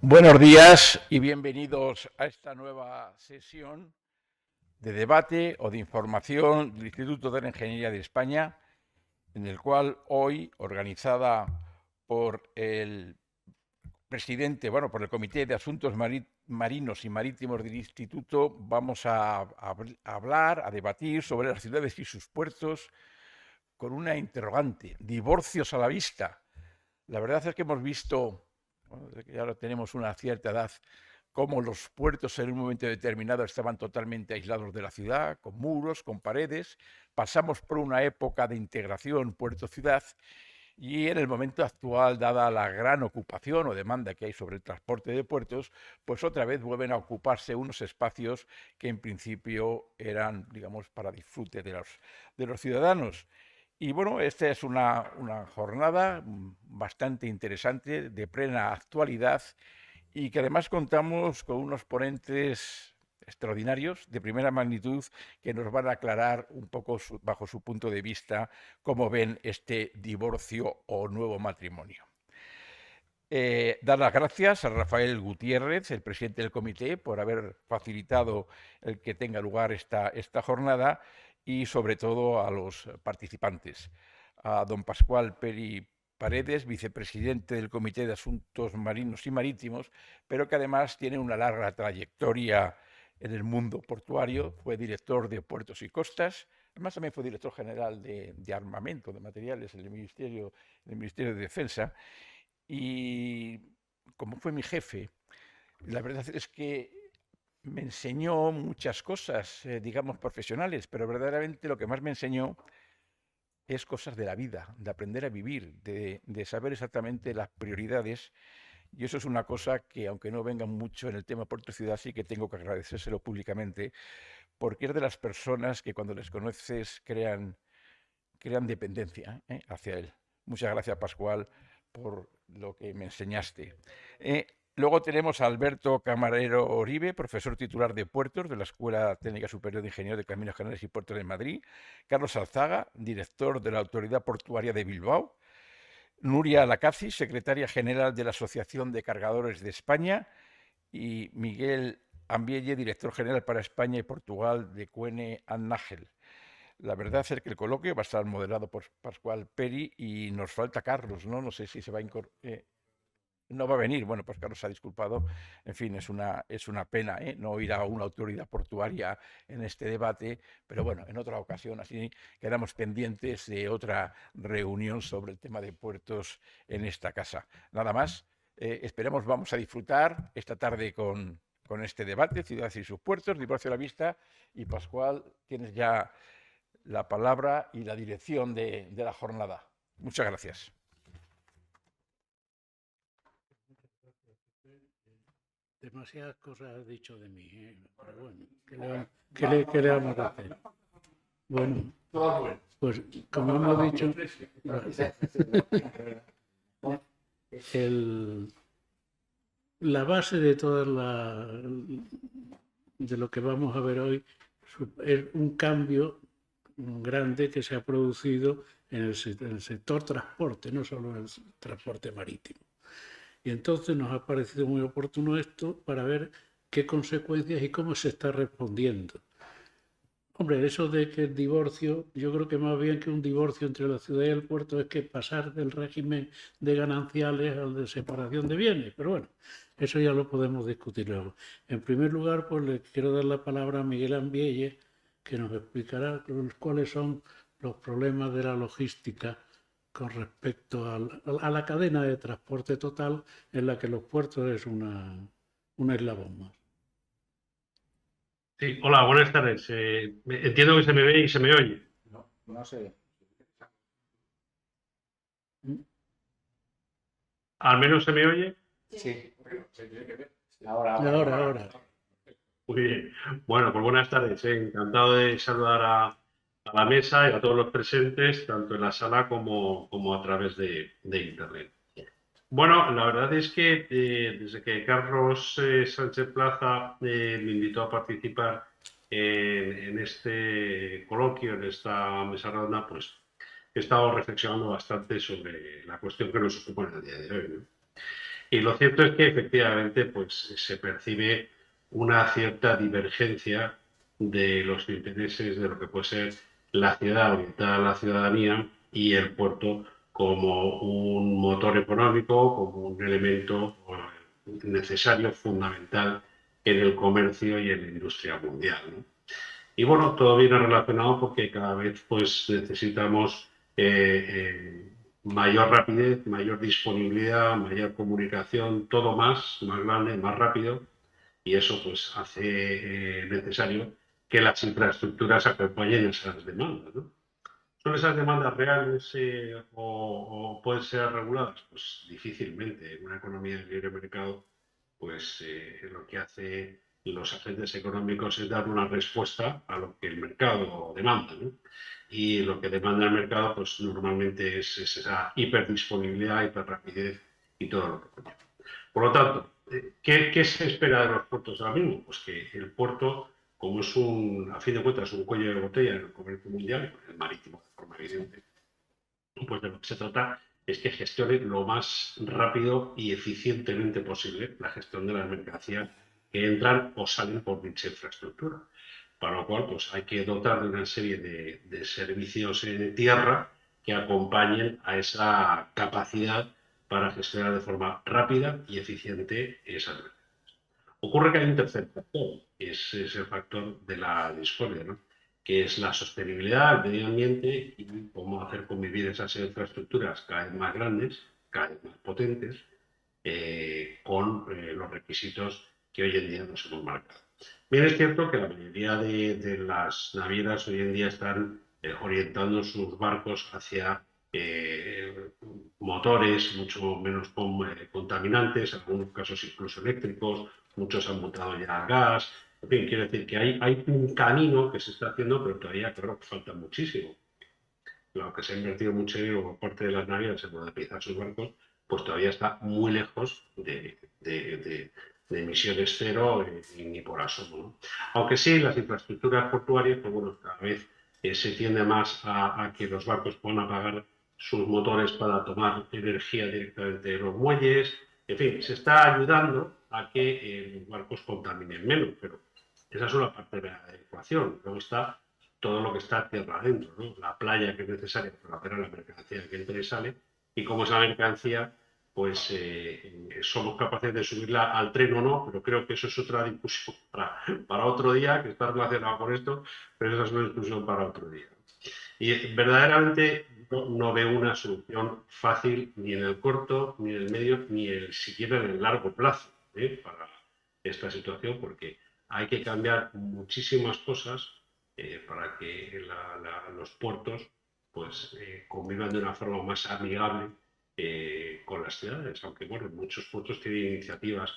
Buenos días y bienvenidos a esta nueva sesión de debate o de información del Instituto de la Ingeniería de España, en el cual hoy, organizada por el presidente, por el Comité de Asuntos Marinos y Marítimos del Instituto, vamos a hablar, a debatir sobre las ciudades y sus puertos con una interrogante: divorcios a la vista. La verdad es que hemos visto, desde que ya tenemos una cierta edad, cómo los puertos en un momento determinado estaban totalmente aislados de la ciudad, con muros, con paredes. Pasamos por una época de integración puerto-ciudad y en el momento actual, dada la gran ocupación o demanda que hay sobre el transporte de puertos, pues otra vez vuelven a ocuparse unos espacios que en principio eran, digamos, para disfrute de los ciudadanos. Y bueno, esta es una jornada bastante interesante, de plena actualidad, y que además contamos con unos ponentes extraordinarios, de primera magnitud, que nos van a aclarar un poco, bajo su punto de vista, cómo ven este divorcio o nuevo matrimonio. Dar las gracias a Rafael Gutiérrez, el presidente del comité, por haber facilitado el que tenga lugar esta jornada, y sobre todo a los participantes. A don Pascual Peri Paredes, vicepresidente del Comité de Asuntos Marinos y Marítimos, pero que además tiene una larga trayectoria en el mundo portuario. Fue director de Puertos y Costas, además también fue director general de armamento, de materiales en el Ministerio de Defensa. Y como fue mi jefe, la verdad es que me enseñó muchas cosas, digamos, profesionales, pero verdaderamente lo que más me enseñó es cosas de la vida, de aprender a vivir, de saber exactamente las prioridades. Y eso es una cosa que, aunque no venga mucho en el tema Puerto Ciudad, sí que tengo que agradecérselo públicamente, porque es de las personas que cuando les conoces crean dependencia hacia él. Muchas gracias, Pascual, por lo que me enseñaste. Luego tenemos a Alberto Camarero Oribe, profesor titular de Puertos de la Escuela Técnica Superior de Ingenieros de Caminos Canales y Puertos de Madrid. Carlos Alzaga, director de la Autoridad Portuaria de Bilbao. Nuria Lacazi, secretaria general de la Asociación de Cargadores de España. Y Miguel Ambielle, director general para España y Portugal de Cuene Nájel. La verdad es que el coloquio va a estar moderado por Pascual Peri y nos falta Carlos, ¿no? No sé si se va a incorporar. No va a venir. Bueno, pues Carlos se ha disculpado. En fin, es una pena no ir a una autoridad portuaria en este debate, pero bueno, en otra ocasión así quedamos pendientes de otra reunión sobre el tema de puertos en esta casa. Nada más, esperemos, vamos a disfrutar esta tarde con este debate, ciudades y sus puertos, divorcio a la vista, y Pascual, tienes ya la palabra y la dirección de la jornada. Muchas gracias. Demasiadas cosas has dicho de mí, pero bueno, ¿qué le vamos a hacer? Bueno, pues como hemos dicho, la base de de lo que vamos a ver hoy es un cambio grande que se ha producido en el sector transporte, no solo en el transporte marítimo. Y entonces nos ha parecido muy oportuno esto para ver qué consecuencias y cómo se está respondiendo. Hombre, eso de que el divorcio, yo creo que más bien que un divorcio entre la ciudad y el puerto es que pasar del régimen de gananciales al de separación de bienes. Pero bueno, eso ya lo podemos discutir luego. En primer lugar, pues le quiero dar la palabra a Miguel Ambielle, que nos explicará cuáles son los problemas de la logística con respecto a la cadena de transporte total, en la que los puertos es un eslabón más. Sí, hola, buenas tardes. Entiendo que se me ve y se me oye. No sé. ¿Al menos se me oye? Sí. Ahora. Muy bien. Bueno, pues buenas tardes. Encantado de saludar a la mesa y a todos los presentes, tanto en la sala como a través de Internet. Bueno, la verdad es que desde que Carlos Sánchez Plaza me invitó a participar en este coloquio, en esta mesa redonda, pues he estado reflexionando bastante sobre la cuestión que nos ocupa en el día de hoy, ¿no? Y lo cierto es que efectivamente pues, se percibe una cierta divergencia de los intereses de lo que puede ser la ciudad orientada a la ciudadanía y el puerto como un motor económico, como un elemento necesario, fundamental en el comercio y en la industria mundial, ¿no? Y bueno, todo viene relacionado porque cada vez pues necesitamos mayor rapidez, mayor disponibilidad, mayor comunicación, todo más grande, más rápido, y eso pues hace necesario que las infraestructuras acompañen esas demandas, ¿no? ¿Son esas demandas reales o pueden ser reguladas? Pues difícilmente. En una economía de libre mercado, pues lo que hace los agentes económicos es dar una respuesta a lo que el mercado demanda, ¿no? Y lo que demanda el mercado, pues normalmente es esa hiperdisponibilidad, hiperrapidez y todo lo que conlleva. Por lo tanto, ¿qué se espera de los puertos ahora mismo? Pues que el puerto, como es a fin de cuentas, un cuello de botella en el comercio mundial, el marítimo de forma evidente, pues de lo que se trata es que gestione lo más rápido y eficientemente posible la gestión de las mercancías que entran o salen por dicha infraestructura. Para lo cual, pues hay que dotar de una serie de servicios en tierra que acompañen a esa capacidad para gestionar de forma rápida y eficiente esas mercancías. Ocurre que hay un tercer factor, que es el factor de la discordia, ¿no? Que es la sostenibilidad, el medio ambiente y cómo hacer convivir esas infraestructuras cada vez más grandes, cada vez más potentes, con los requisitos que hoy en día nos hemos marcado. Bien, es cierto que la mayoría de las navieras hoy en día están orientando sus barcos hacia motores mucho menos contaminantes, en algunos casos incluso eléctricos, muchos han montado ya gas. En fin, quiero decir que hay un camino que se está haciendo, pero todavía creo que falta muchísimo. Lo que se ha invertido mucho dinero por parte de las navieras en modernizar sus barcos, pues todavía está muy lejos de emisiones cero ni por asomo, ¿no? Aunque sí, las infraestructuras portuarias, pues bueno, cada vez se tiende más a que los barcos puedan apagar sus motores para tomar energía directamente de los muelles. En fin, se está ayudando a que los barcos contaminen menos, pero esa es una parte de la ecuación. Luego está todo lo que está tierra adentro, ¿no? La playa que es necesaria para operar la mercancía que entra y sale, y cómo esa mercancía, pues somos capaces de subirla al tren o no, pero creo que eso es otra discusión para otro día, que está relacionado con esto, pero esa es una discusión para otro día. Y verdaderamente no veo una solución fácil ni en el corto, ni en el medio, ni siquiera en el largo plazo para esta situación, porque hay que cambiar muchísimas cosas para que los puertos pues, convivan de una forma más amigable con las ciudades, aunque bueno, muchos puertos tienen iniciativas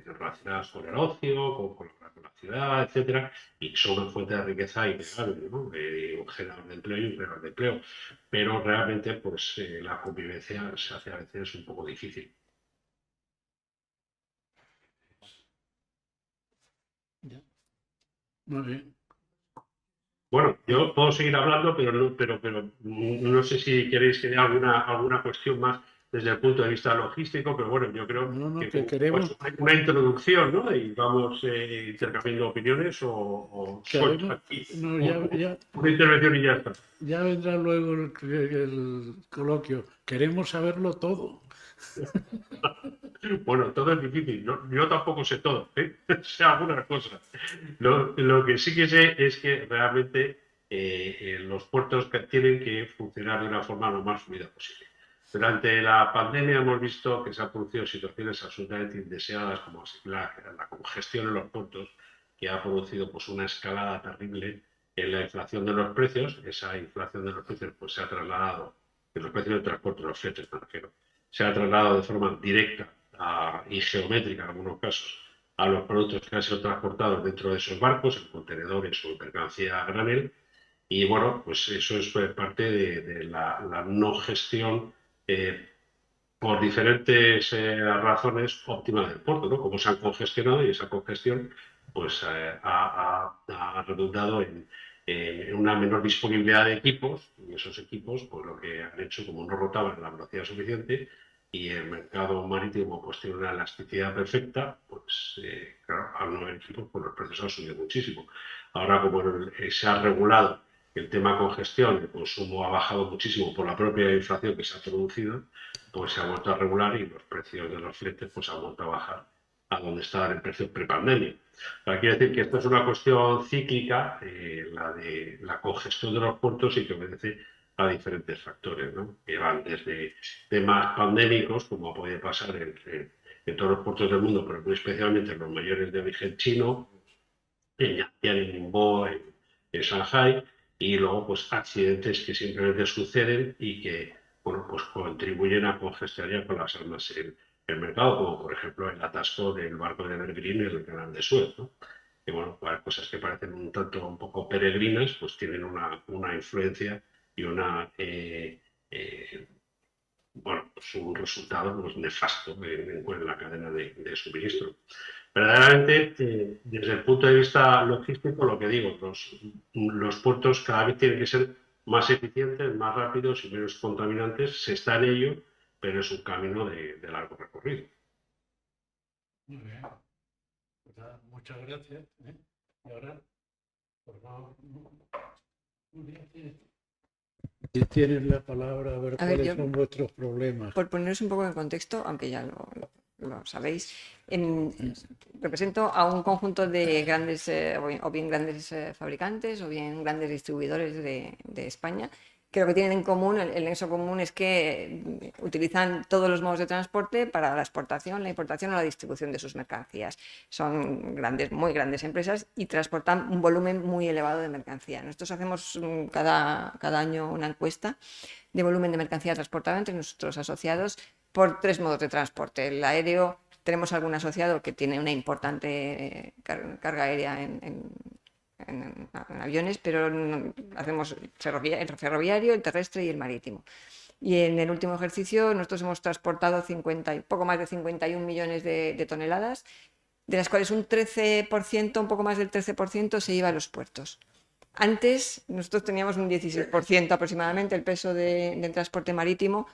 relacionadas con el ocio, con la ciudad, etcétera, y son una fuente de riqueza innegable, ¿no? Un generador de empleo y un generador de empleo. Pero realmente, pues la convivencia se hace a veces un poco difícil. Muy bien. Bueno, yo puedo seguir hablando, pero no sé si queréis que dé alguna cuestión más desde el punto de vista logístico, pero bueno, yo creo No, que que queremos, pues, una introducción, ¿no? Y vamos intercambiando opiniones o suelto queremos, aquí no, una intervención y ya está. ya vendrá luego el coloquio. Queremos saberlo todo. Bueno, todo es difícil. Yo tampoco sé todo, ¿eh? Sé algunas cosas. Lo que sí que sé es que realmente los puertos tienen que funcionar de una forma lo más fluida posible. Durante la pandemia hemos visto que se han producido situaciones absolutamente indeseadas, como la congestión en los puertos, que ha producido pues, una escalada terrible en la inflación de los precios. Esa inflación de los precios pues, se ha trasladado, en los precios del transporte, los fletes, me refiero, se ha trasladado de forma directa y geométrica en algunos casos a los productos que han sido transportados dentro de esos barcos, en contenedores o en mercancía a granel. Y bueno, pues eso es parte de la no gestión eh, por diferentes razones óptima del puerto, ¿no? Como se han congestionado y esa congestión pues ha redundado en una menor disponibilidad de equipos y esos equipos pues lo que han hecho como no rotaban a la velocidad suficiente y el mercado marítimo pues tiene una elasticidad perfecta, pues claro, al no haber equipos, pues los precios han subido muchísimo. Ahora, como se ha regulado el tema congestión, el consumo ha bajado muchísimo por la propia inflación que se ha producido, pues se ha vuelto a regular y los precios de los fletes pues han vuelto a bajar a donde estaban en precios prepandemia. Quiere decir que esto es una cuestión cíclica, la de la congestión de los puertos, y que obedece a diferentes factores, ¿no? Que van desde temas pandémicos, como puede pasar en todos los puertos del mundo, pero muy especialmente en los mayores de origen chino, en Yantian, en Ningbo, en Shanghai, y luego pues accidentes que simplemente suceden y que bueno, pues contribuyen a congestionar y a colapsar más el mercado, como por ejemplo el atasco del barco de Evergreen en el canal de Suez, ¿no? Que bueno, para cosas que parecen un poco peregrinas, pues tienen una influencia y bueno, pues un resultado pues, nefasto en la cadena de suministro. Verdaderamente, desde el punto de vista logístico, lo que digo, los puertos cada vez tienen que ser más eficientes, más rápidos y menos contaminantes. Se está en ello, pero es un camino de largo recorrido. Muy bien. Pues nada, muchas gracias. Y ahora, por favor, tienes la palabra, a ver cuáles son vuestros problemas. Por poneros un poco en contexto, aunque ya lo sabéis, represento a un conjunto de grandes, o bien grandes fabricantes o bien grandes distribuidores de España, que lo que tienen en común, el nexo común, es que utilizan todos los modos de transporte para la exportación, la importación o la distribución de sus mercancías. Son grandes, muy grandes empresas y transportan un volumen muy elevado de mercancía. Nosotros hacemos cada año una encuesta de volumen de mercancía transportada entre nuestros asociados por 3 modos de transporte. El aéreo, tenemos algún asociado que tiene una importante carga aérea en aviones, pero hacemos el ferroviario, el terrestre y el marítimo. Y en el último ejercicio nosotros hemos transportado poco más de 51 millones de toneladas, de las cuales un 13%, un poco más del 13% se iba a los puertos. Antes nosotros teníamos un 16% aproximadamente, el peso del transporte marítimo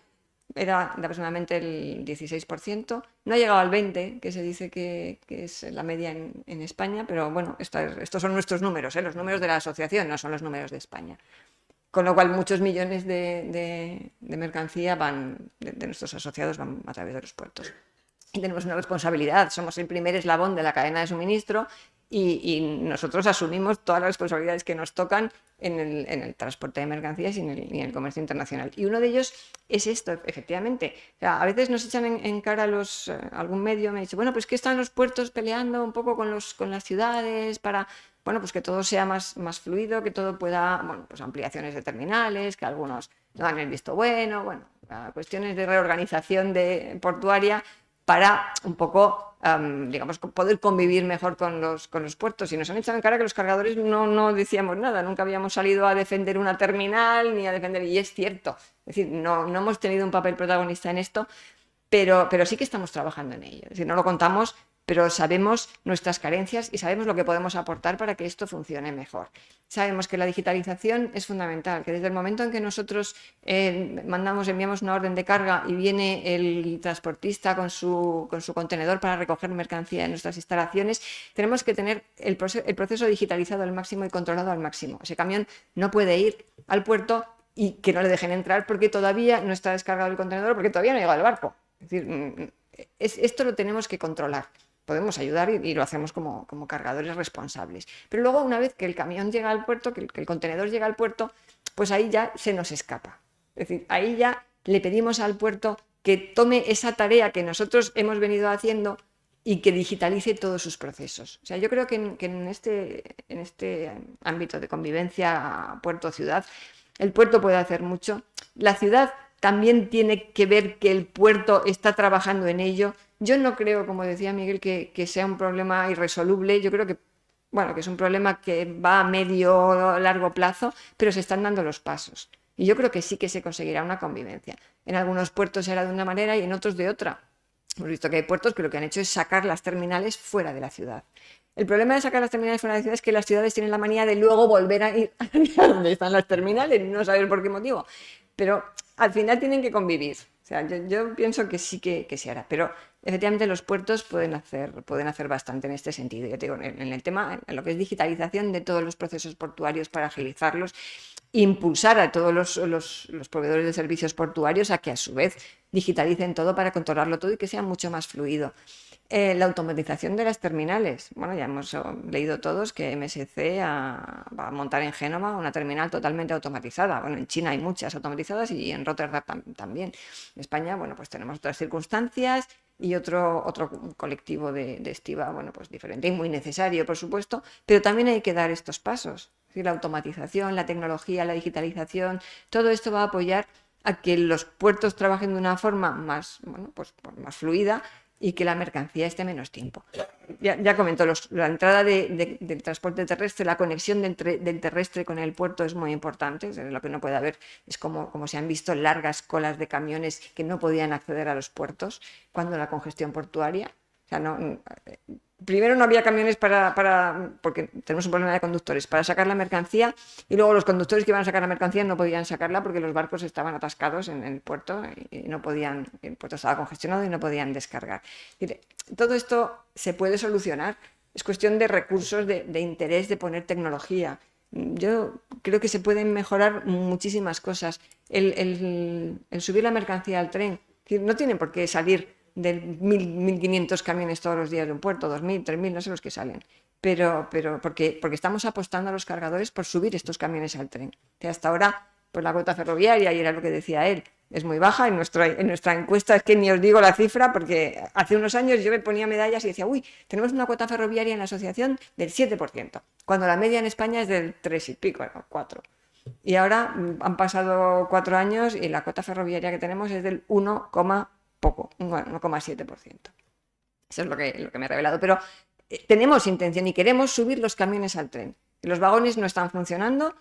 era de aproximadamente el 16%, no ha llegado al 20%, que se dice que es la media en España, pero bueno, estos son nuestros números, los números de la asociación, no son los números de España. Con lo cual muchos millones de mercancía de nuestros asociados van a través de los puertos. Y tenemos una responsabilidad, somos el primer eslabón de la cadena de suministro y nosotros asumimos todas las responsabilidades que nos tocan en el transporte de mercancías y en el comercio internacional. Y uno de ellos es esto, efectivamente. O sea, a veces nos echan en cara algún medio, me dice, bueno, pues que están los puertos peleando un poco con las ciudades para, bueno, pues que todo sea más fluido, que todo pueda, bueno, pues ampliaciones de terminales, que algunos no dan el visto bueno, cuestiones de reorganización portuaria para un poco, digamos, poder convivir mejor con los puertos. Y nos han echado en cara que los cargadores no decíamos nada, nunca habíamos salido a defender una terminal ni a defender, y es cierto, es decir, no hemos tenido un papel protagonista en esto, pero sí que estamos trabajando en ello. Es decir, no lo contamos, pero sabemos nuestras carencias y sabemos lo que podemos aportar para que esto funcione mejor. Sabemos que la digitalización es fundamental, que desde el momento en que nosotros enviamos una orden de carga y viene el transportista con su contenedor para recoger mercancía en nuestras instalaciones, tenemos que tener el proceso digitalizado al máximo y controlado al máximo. Ese camión no puede ir al puerto y que no le dejen entrar porque todavía no está descargado el contenedor, porque todavía no ha llegado el barco. Es decir, esto lo tenemos que controlar. Podemos ayudar y lo hacemos como cargadores responsables. Pero luego, una vez que el camión llega al puerto, que el contenedor llega al puerto, pues ahí ya se nos escapa. Es decir, ahí ya le pedimos al puerto que tome esa tarea que nosotros hemos venido haciendo y que digitalice todos sus procesos. O sea, yo creo que en este ámbito de convivencia puerto-ciudad, el puerto puede hacer mucho. La ciudad también tiene que ver que el puerto está trabajando en ello. Yo no creo, como decía Miguel, que sea un problema irresoluble. Yo creo que es un problema que va a medio o largo plazo, pero se están dando los pasos. Y yo creo que sí que se conseguirá una convivencia. En algunos puertos será de una manera y en otros de otra. Hemos visto que hay puertos que lo que han hecho es sacar las terminales fuera de la ciudad. El problema de sacar las terminales fuera de la ciudad es que las ciudades tienen la manía de luego volver a ir a donde están las terminales, no saber por qué motivo. Pero al final tienen que convivir. O sea, yo pienso que sí que se hará, pero efectivamente los puertos pueden hacer bastante en este sentido. Yo te digo, en el tema, en lo que es digitalización de todos los procesos portuarios para agilizarlos, impulsar a todos los proveedores de servicios portuarios a que a su vez digitalicen todo para controlarlo todo y que sea mucho más fluido. La automatización de las terminales. Bueno, ya hemos leído todos que MSC va a montar en Génova una terminal totalmente automatizada. Bueno, en China hay muchas automatizadas y en Rotterdam también. En España, bueno, pues tenemos otras circunstancias y otro colectivo de estiba, bueno, pues diferente y muy necesario, por supuesto, pero también hay que dar estos pasos. Es decir, la automatización, la tecnología, la digitalización, todo esto va a apoyar a que los puertos trabajen de una forma más, bueno, pues más fluida y que la mercancía esté menos tiempo. Ya comento, la entrada del transporte terrestre, la conexión del terrestre con el puerto es muy importante. Lo que no puede haber es como se han visto largas colas de camiones que no podían acceder a los puertos cuando la congestión portuaria. O sea, primero no había camiones porque tenemos un problema de conductores, para sacar la mercancía, y luego los conductores que iban a sacar la mercancía no podían sacarla porque los barcos estaban atascados en el puerto y no podían, el puerto estaba congestionado y no podían descargar. Todo esto se puede solucionar, es cuestión de recursos, de interés, de poner tecnología. Yo creo que se pueden mejorar muchísimas cosas. El subir la mercancía al tren, no tienen por qué salir de 1.500 camiones todos los días de un puerto, 2.000, 3.000, no sé los que salen, pero porque estamos apostando a los cargadores por subir estos camiones al tren. Que hasta ahora, pues la cuota ferroviaria, y era lo que decía él, es muy baja. En nuestra encuesta es que ni os digo la cifra, porque hace unos años yo me ponía medallas y decía, uy, tenemos una cuota ferroviaria en la asociación del 7%, cuando la media en España es del 3 y pico, ¿no? 4. Y ahora han pasado 4 años y la cuota ferroviaria que tenemos es del 1,7%. Eso es lo que me ha revelado. Pero tenemos intención y queremos subir los camiones al tren. Los vagones no están funcionando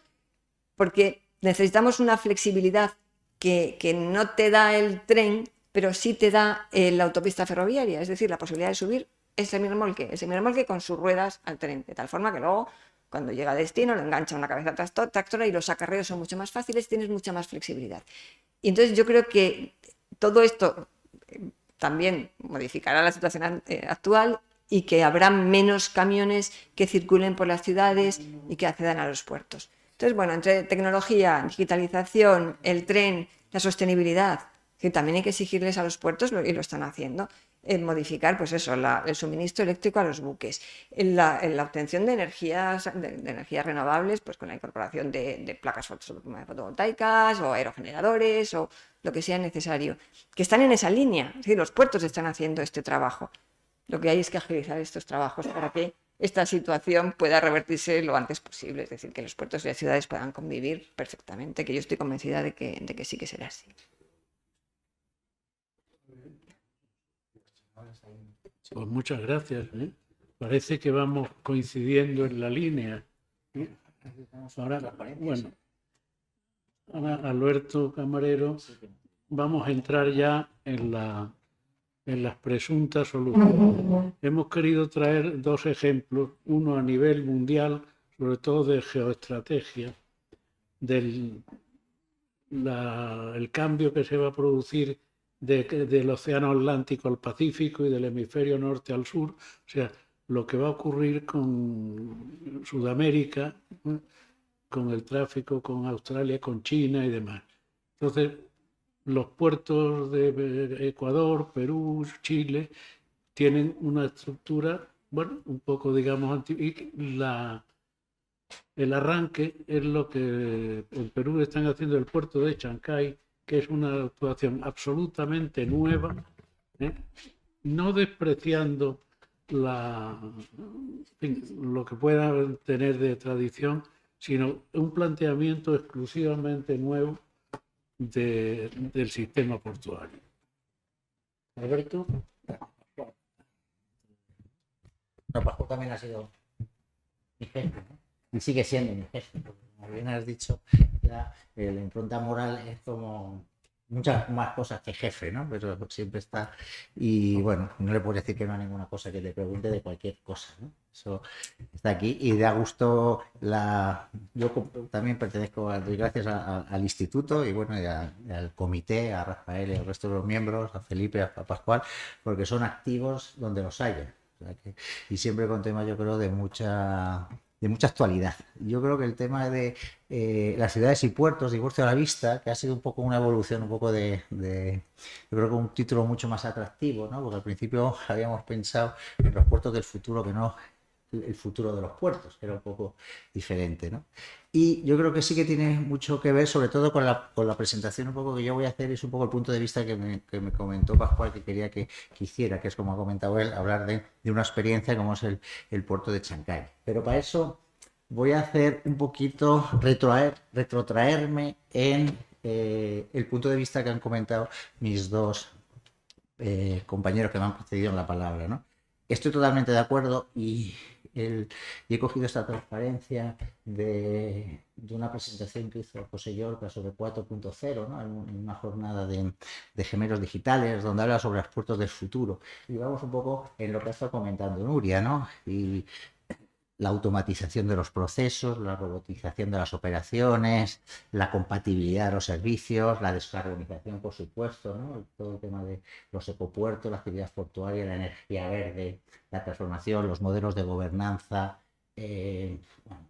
porque necesitamos una flexibilidad que no te da el tren, pero sí te da la autopista ferroviaria, es decir, la posibilidad de subir el semirremolque con sus ruedas al tren, de tal forma que luego, cuando llega a destino, lo engancha a una cabeza tractora y los acarreos son mucho más fáciles, tienes mucha más flexibilidad. Y entonces yo creo que todo esto también modificará la situación actual y que habrá menos camiones que circulen por las ciudades y que accedan a los puertos. Entonces, bueno, entre tecnología, digitalización, el tren, la sostenibilidad, que también hay que exigirles a los puertos, y lo están haciendo, modificar, pues eso, el suministro eléctrico a los buques, la obtención de energías renovables, pues con la incorporación de placas fotovoltaicas o aerogeneradores o lo que sea necesario, que están en esa línea. Es decir, los puertos están haciendo este trabajo. Lo que hay es que agilizar estos trabajos para que esta situación pueda revertirse lo antes posible, es decir, que los puertos y las ciudades puedan convivir perfectamente, que yo estoy convencida de que sí que será así. Pues muchas gracias. Parece que vamos coincidiendo en la línea. Ahora, bueno, Alberto Camarero, vamos a entrar ya en las presuntas soluciones. Hemos querido traer 2 ejemplos, uno a nivel mundial, sobre todo de geoestrategia, el cambio que se va a producir del océano Atlántico al Pacífico y del hemisferio norte al sur, o sea, lo que va a ocurrir con Sudamérica, con el tráfico con Australia, con China y demás. Entonces, los puertos de Ecuador, Perú, Chile, tienen una estructura, bueno, un poco, digamos, antigua. El arranque es lo que en Perú están haciendo el puerto de Chancay, que es una actuación absolutamente nueva, no despreciando lo que pueda tener de tradición, sino un planteamiento exclusivamente nuevo del sistema portuario. Alberto. No, Paco también ha sido mi jefe, ¿no? Y sigue siendo mi jefe, porque como bien has dicho, ya la impronta moral es como muchas más cosas que jefe, ¿no? Pero siempre está. Y bueno, no le puedes decir que no a ninguna cosa que te pregunte de cualquier cosa, ¿no? Eso está aquí y da gusto yo también pertenezco doy gracias al instituto y bueno, y al comité, a Rafael y al resto de los miembros, a Felipe, a Pascual, porque son activos donde los haya. O sea y siempre con temas, yo creo, de mucha actualidad. Yo creo que el tema de las ciudades y puertos, divorcio a la vista, que ha sido un poco una evolución, un poco yo creo que un título mucho más atractivo, ¿no? Porque al principio habíamos pensado en los puertos del futuro, que no el futuro de los puertos, que era un poco diferente, ¿no? Y yo creo que sí que tiene mucho que ver, sobre todo con la presentación un poco que yo voy a hacer, es un poco el punto de vista que me comentó Pascual, que quería que hiciera, que es como ha comentado él, hablar de una experiencia como es el puerto de Chancay. Pero para eso voy a hacer un poquito, retrotraerme en el punto de vista que han comentado mis dos compañeros que me han precedido en la palabra, ¿no? Estoy totalmente de acuerdo y he cogido esta transparencia de una presentación que hizo José Llorca sobre 4.0, ¿no? En una jornada de gemelos digitales, donde habla sobre los puertos del futuro. Y vamos un poco en lo que ha estado comentando Nuria, ¿no? Y la automatización de los procesos, la robotización de las operaciones, la compatibilidad de los servicios, la descarbonización, por supuesto, ¿no? Todo el tema de los ecopuertos, la actividad portuaria, la energía verde, la transformación, los modelos de gobernanza, bueno,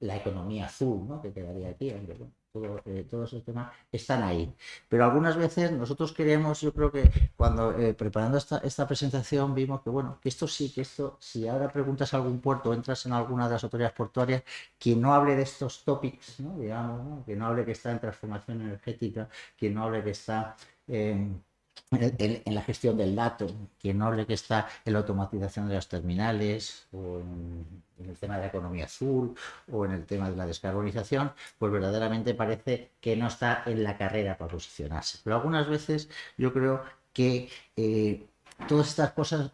la economía azul, ¿no? Que quedaría aquí, aunque bueno, todos esos temas están ahí. Pero algunas veces nosotros queremos, yo creo que cuando preparando esta presentación vimos que, bueno, que esto, si ahora preguntas a algún puerto, entras en alguna de las autoridades portuarias, quien no hable de estos topics, ¿no? Digamos, ¿no? Que no hable que está en transformación energética, quien no hable que está en la gestión del dato, quien no hable que está en la automatización de las terminales o en el tema de la economía azul o en el tema de la descarbonización, pues verdaderamente parece que no está en la carrera para posicionarse. Pero algunas veces yo creo que todas estas cosas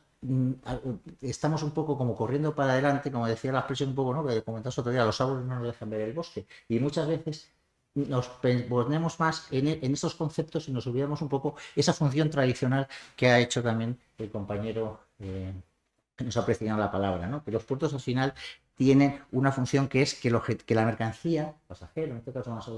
estamos un poco como corriendo para adelante, como decía la expresión un poco, ¿no? Que comentaste otro día, los árboles no nos dejan ver el bosque. Y muchas veces nos ponemos más en estos conceptos y nos olvidamos un poco esa función tradicional que ha hecho también el compañero que nos ha precedido la palabra, ¿no? Que los puertos al final tienen una función que es que la mercancía, pasajero, en este caso más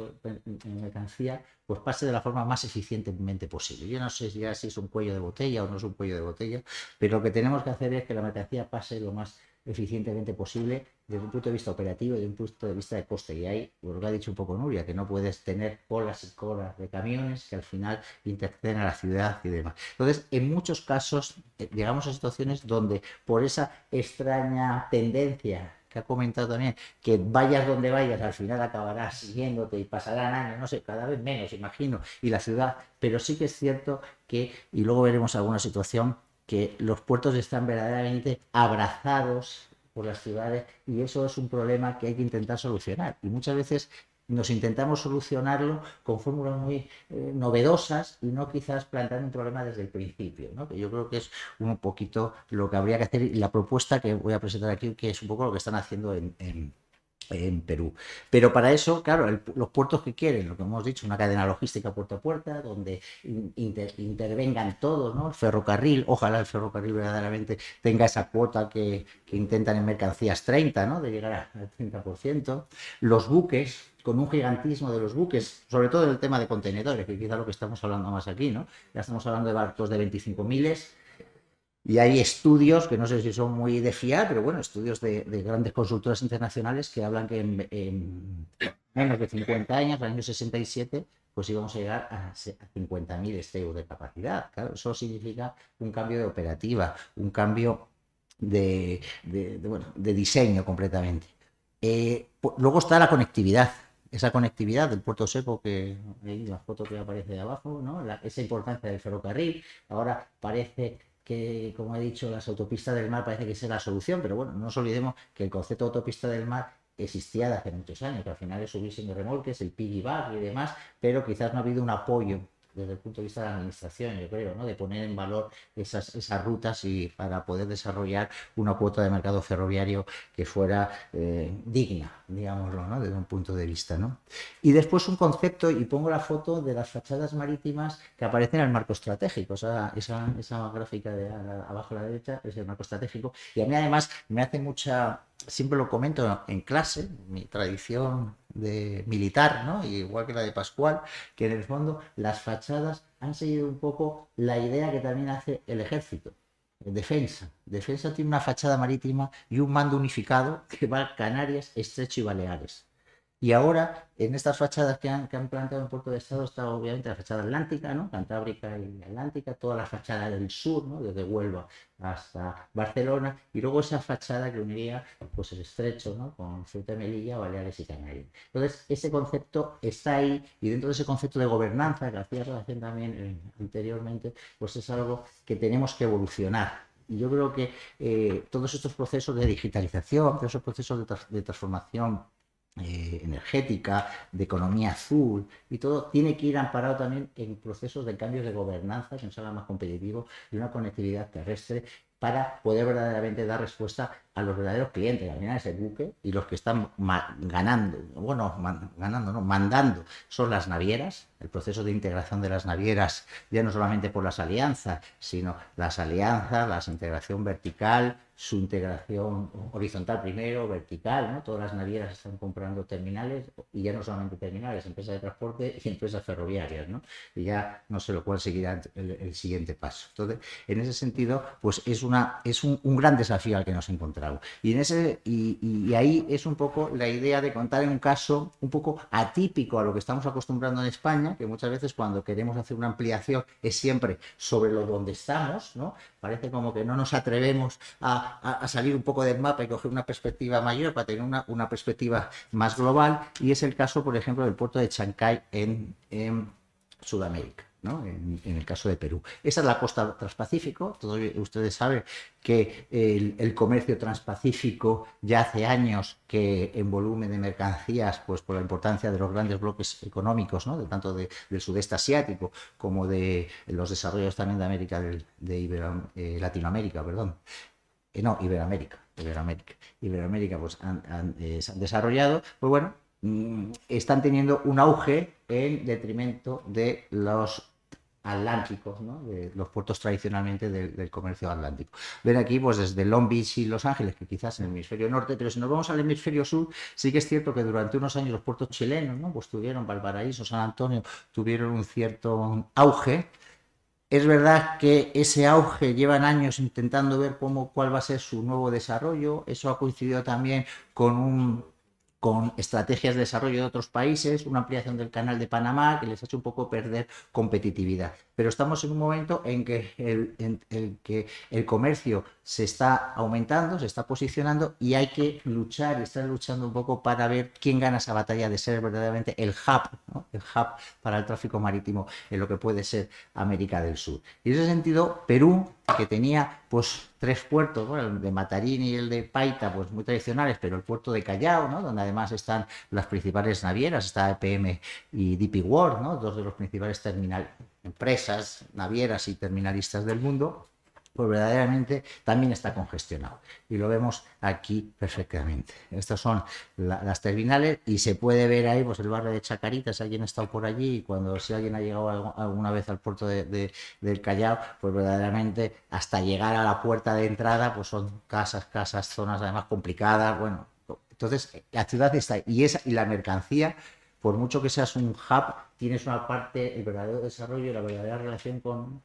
mercancía, pues pase de la forma más eficientemente posible. Yo no sé si es un cuello de botella o no es un cuello de botella, pero lo que tenemos que hacer es que la mercancía pase lo más eficientemente posible desde un punto de vista operativo y desde un punto de vista de coste. Y ahí, pues lo que ha dicho un poco Nuria, que no puedes tener colas y colas de camiones que al final interceden a la ciudad y demás. Entonces, en muchos casos llegamos a situaciones donde por esa extraña tendencia que ha comentado también, que vayas donde vayas, al final acabarás siguiéndote y pasarán años, no sé, cada vez menos, imagino, y la ciudad, pero sí que es cierto que, y luego veremos alguna situación, que los puertos están verdaderamente abrazados por las ciudades y eso es un problema que hay que intentar solucionar. Y muchas veces nos intentamos solucionarlo con fórmulas muy novedosas y no quizás planteando un problema desde el principio, ¿no? Que yo creo que es un poquito lo que habría que hacer y la propuesta que voy a presentar aquí, que es un poco lo que están haciendo en Perú. Pero para eso, claro, los puertos que quieren, lo que hemos dicho, una cadena logística puerta a puerta, donde intervengan todos, ¿no? El ferrocarril, ojalá el ferrocarril verdaderamente tenga esa cuota que intentan en mercancías 30, ¿no? De llegar al 30%. Los buques, con un gigantismo de los buques, sobre todo en el tema de contenedores, que quizá lo que estamos hablando más aquí, ¿no? Ya estamos hablando de barcos de 25 miles. Y hay estudios, que no sé si son muy de fiar, pero bueno, estudios de grandes consultoras internacionales que hablan que en menos de 50 años, en el año 67, pues íbamos a llegar a 50.000 TEU de capacidad. Claro, eso significa un cambio de operativa, un cambio de diseño completamente. Luego está la conectividad. Esa conectividad del puerto seco, que la foto que aparece de abajo, ¿no? Esa importancia del ferrocarril. Ahora parece que, como he dicho, las autopistas del mar parece que es la solución, pero bueno, no nos olvidemos que el concepto de autopista del mar existía de hace muchos años, que al final es subir sin remolques, el piggyback y demás, pero quizás no ha habido un apoyo desde el punto de vista de la administración, yo creo, ¿no? De poner en valor esas rutas y para poder desarrollar una cuota de mercado ferroviario que fuera digna digámoslo, ¿no? Desde un punto de vista, ¿no? Y después un concepto, y pongo la foto de las fachadas marítimas que aparecen en el marco estratégico. O sea, esa gráfica de abajo a la derecha es el marco estratégico. Y a mí además me hace mucha, siempre lo comento en clase, mi tradición de militar, ¿no? Igual que la de Pascual, que en el fondo las fachadas han seguido un poco la idea que también hace el ejército. Defensa. Defensa tiene una fachada marítima y un mando unificado que va a Canarias, Estrecho y Baleares. Y ahora, en estas fachadas que han planteado en Puerto de Estado, está obviamente la fachada atlántica, ¿no? Cantábrica y atlántica, toda la fachada del sur, ¿no? Desde Huelva hasta Barcelona, y luego esa fachada que uniría pues el Estrecho, ¿no? Con Ceuta y Melilla, Baleares y Canarias. Entonces, ese concepto está ahí, y dentro de ese concepto de gobernanza, que hacía relación también anteriormente, pues es algo que tenemos que evolucionar. Y yo creo que todos estos procesos de digitalización, todos esos procesos de transformación energética, de economía azul y todo, tiene que ir amparado también en procesos de cambios de gobernanza que nos hagan más competitivos y una conectividad terrestre para poder verdaderamente dar respuesta a los verdaderos clientes, al final es el buque, y los que están ganando, no, mandando son las navieras, el proceso de integración de las navieras, ya no solamente por las alianzas, sino las alianzas, la integración vertical, su integración horizontal primero, vertical, ¿no? Todas las navieras están comprando terminales, y ya no solamente terminales, empresas de transporte y empresas ferroviarias, ¿no? Y ya no sé lo cual seguirá el siguiente paso. Entonces, en ese sentido, pues es un gran desafío al que nos encontramos. Y ahí es un poco la idea de contar en un caso un poco atípico a lo que estamos acostumbrando en España, que muchas veces cuando queremos hacer una ampliación es siempre sobre lo donde estamos, ¿no? Parece como que no nos atrevemos a salir un poco del mapa y coger una perspectiva mayor para tener una perspectiva más global, y es el caso, por ejemplo, del puerto de Chancay en Sudamérica, ¿no? En el caso de Perú. Esa es la costa transpacífico. Todos ustedes saben que el comercio transpacífico ya hace años que en volumen de mercancías, pues por la importancia de los grandes bloques económicos, ¿no? Tanto del sudeste asiático como de los desarrollos también de América, Latinoamérica, perdón. Iberoamérica, pues se han desarrollado, pues bueno, están teniendo un auge en detrimento de los atlánticos, ¿no? De los puertos tradicionalmente del comercio atlántico. Ven aquí, pues desde Long Beach y Los Ángeles, que quizás en el hemisferio norte, pero si nos vamos al hemisferio sur, sí que es cierto que durante unos años los puertos chilenos, ¿no? Pues tuvieron Valparaíso, San Antonio, tuvieron un cierto auge. Es verdad que ese auge llevan años intentando ver cuál va a ser su nuevo desarrollo. Eso ha coincidido también con estrategias de desarrollo de otros países, una ampliación del canal de Panamá que les ha hecho un poco perder competitividad. Pero estamos en un momento en que el comercio se está aumentando, se está posicionando, y hay que luchar y estar luchando un poco para ver quién gana esa batalla de ser verdaderamente el hub, ¿no? El hub para el tráfico marítimo en lo que puede ser América del Sur. Y en ese sentido, Perú, que tenía pues 3 puertos, bueno, el de Matarín y el de Paita, pues muy tradicionales, pero el puerto de Callao, ¿no? Donde además están las principales navieras, está EPM y DP World, ¿no? 2 de los principales empresas navieras y terminalistas del mundo, pues verdaderamente también está congestionado. Y lo vemos aquí perfectamente. Estas son las terminales, y se puede ver ahí pues el barrio de Chacaritas. Alguien ha estado por allí, y si alguien ha llegado alguna vez al puerto del Callao, pues verdaderamente hasta llegar a la puerta de entrada, pues son casas, zonas además complicadas. Bueno, entonces la ciudad está ahí, y la mercancía, por mucho que seas un hub, tienes una parte, el verdadero desarrollo, la verdadera relación con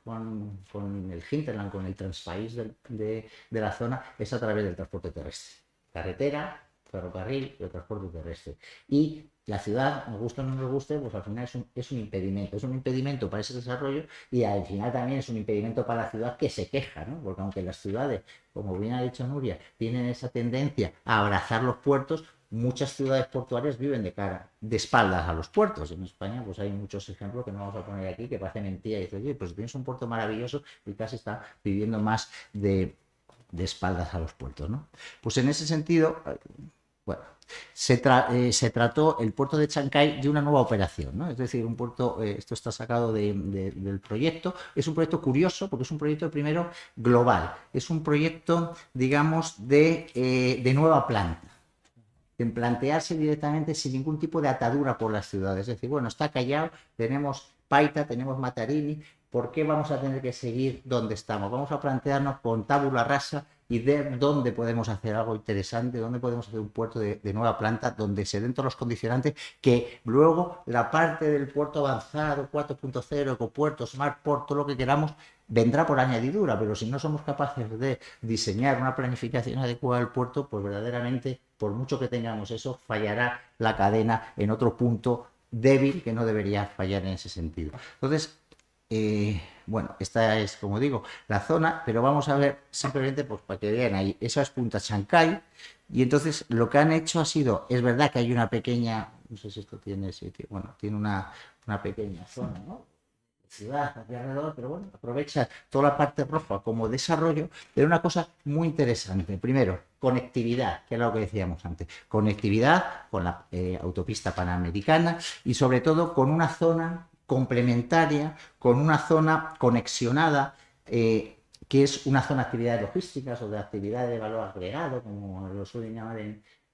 el hinterland, con el transpaís de la zona, es a través del transporte terrestre. Carretera, ferrocarril y el transporte terrestre. Y la ciudad, nos guste o no nos guste, pues al final es un impedimento. Es un impedimento para ese desarrollo, y al final también es un impedimento para la ciudad, que se queja, ¿no? Porque aunque las ciudades, como bien ha dicho Nuria, tienen esa tendencia a abrazar los puertos, muchas ciudades portuarias viven de espaldas a los puertos. En España pues hay muchos ejemplos que no vamos a poner aquí, que parece mentira, y dices, oye, pues tienes un puerto maravilloso y casi está viviendo más de espaldas a los puertos, ¿no? Pues en ese sentido, bueno, se trató el puerto de Chancay de una nueva operación, ¿no? Es decir, un puerto, esto está sacado del proyecto. Es un proyecto curioso porque es un proyecto primero global, es un proyecto, digamos, de nueva planta. en plantearse directamente sin ningún tipo de atadura por las ciudades. Es decir, bueno, está Callao, tenemos Paita, tenemos Matarini, ¿por qué vamos a tener que seguir donde estamos? Vamos a plantearnos con tabula rasa y ver dónde podemos hacer algo interesante, dónde podemos hacer un puerto de nueva planta, donde se den todos los condicionantes, que luego la parte del puerto avanzado, 4.0, ecopuerto, smart port, todo lo que queramos, vendrá por añadidura, pero si no somos capaces de diseñar una planificación adecuada del puerto, pues verdaderamente, por mucho que tengamos eso, fallará la cadena en otro punto débil que no debería fallar en ese sentido. Entonces, bueno, esta es, como digo, la zona, pero vamos a ver simplemente pues, para que vean ahí, esa es Punta Chancay, y entonces lo que han hecho ha sido, es verdad que hay una pequeña, no sé si esto tiene sitio, bueno, tiene una pequeña zona, ¿no? Ciudad hacia alrededor, pero bueno, aprovecha toda la parte roja como desarrollo, pero una cosa muy interesante. Primero, conectividad, que es lo que decíamos antes, conectividad con la autopista panamericana y sobre todo con una zona complementaria, con una zona conexionada, que es una zona de actividades logísticas o de actividades de valor agregado, como lo suelen llamar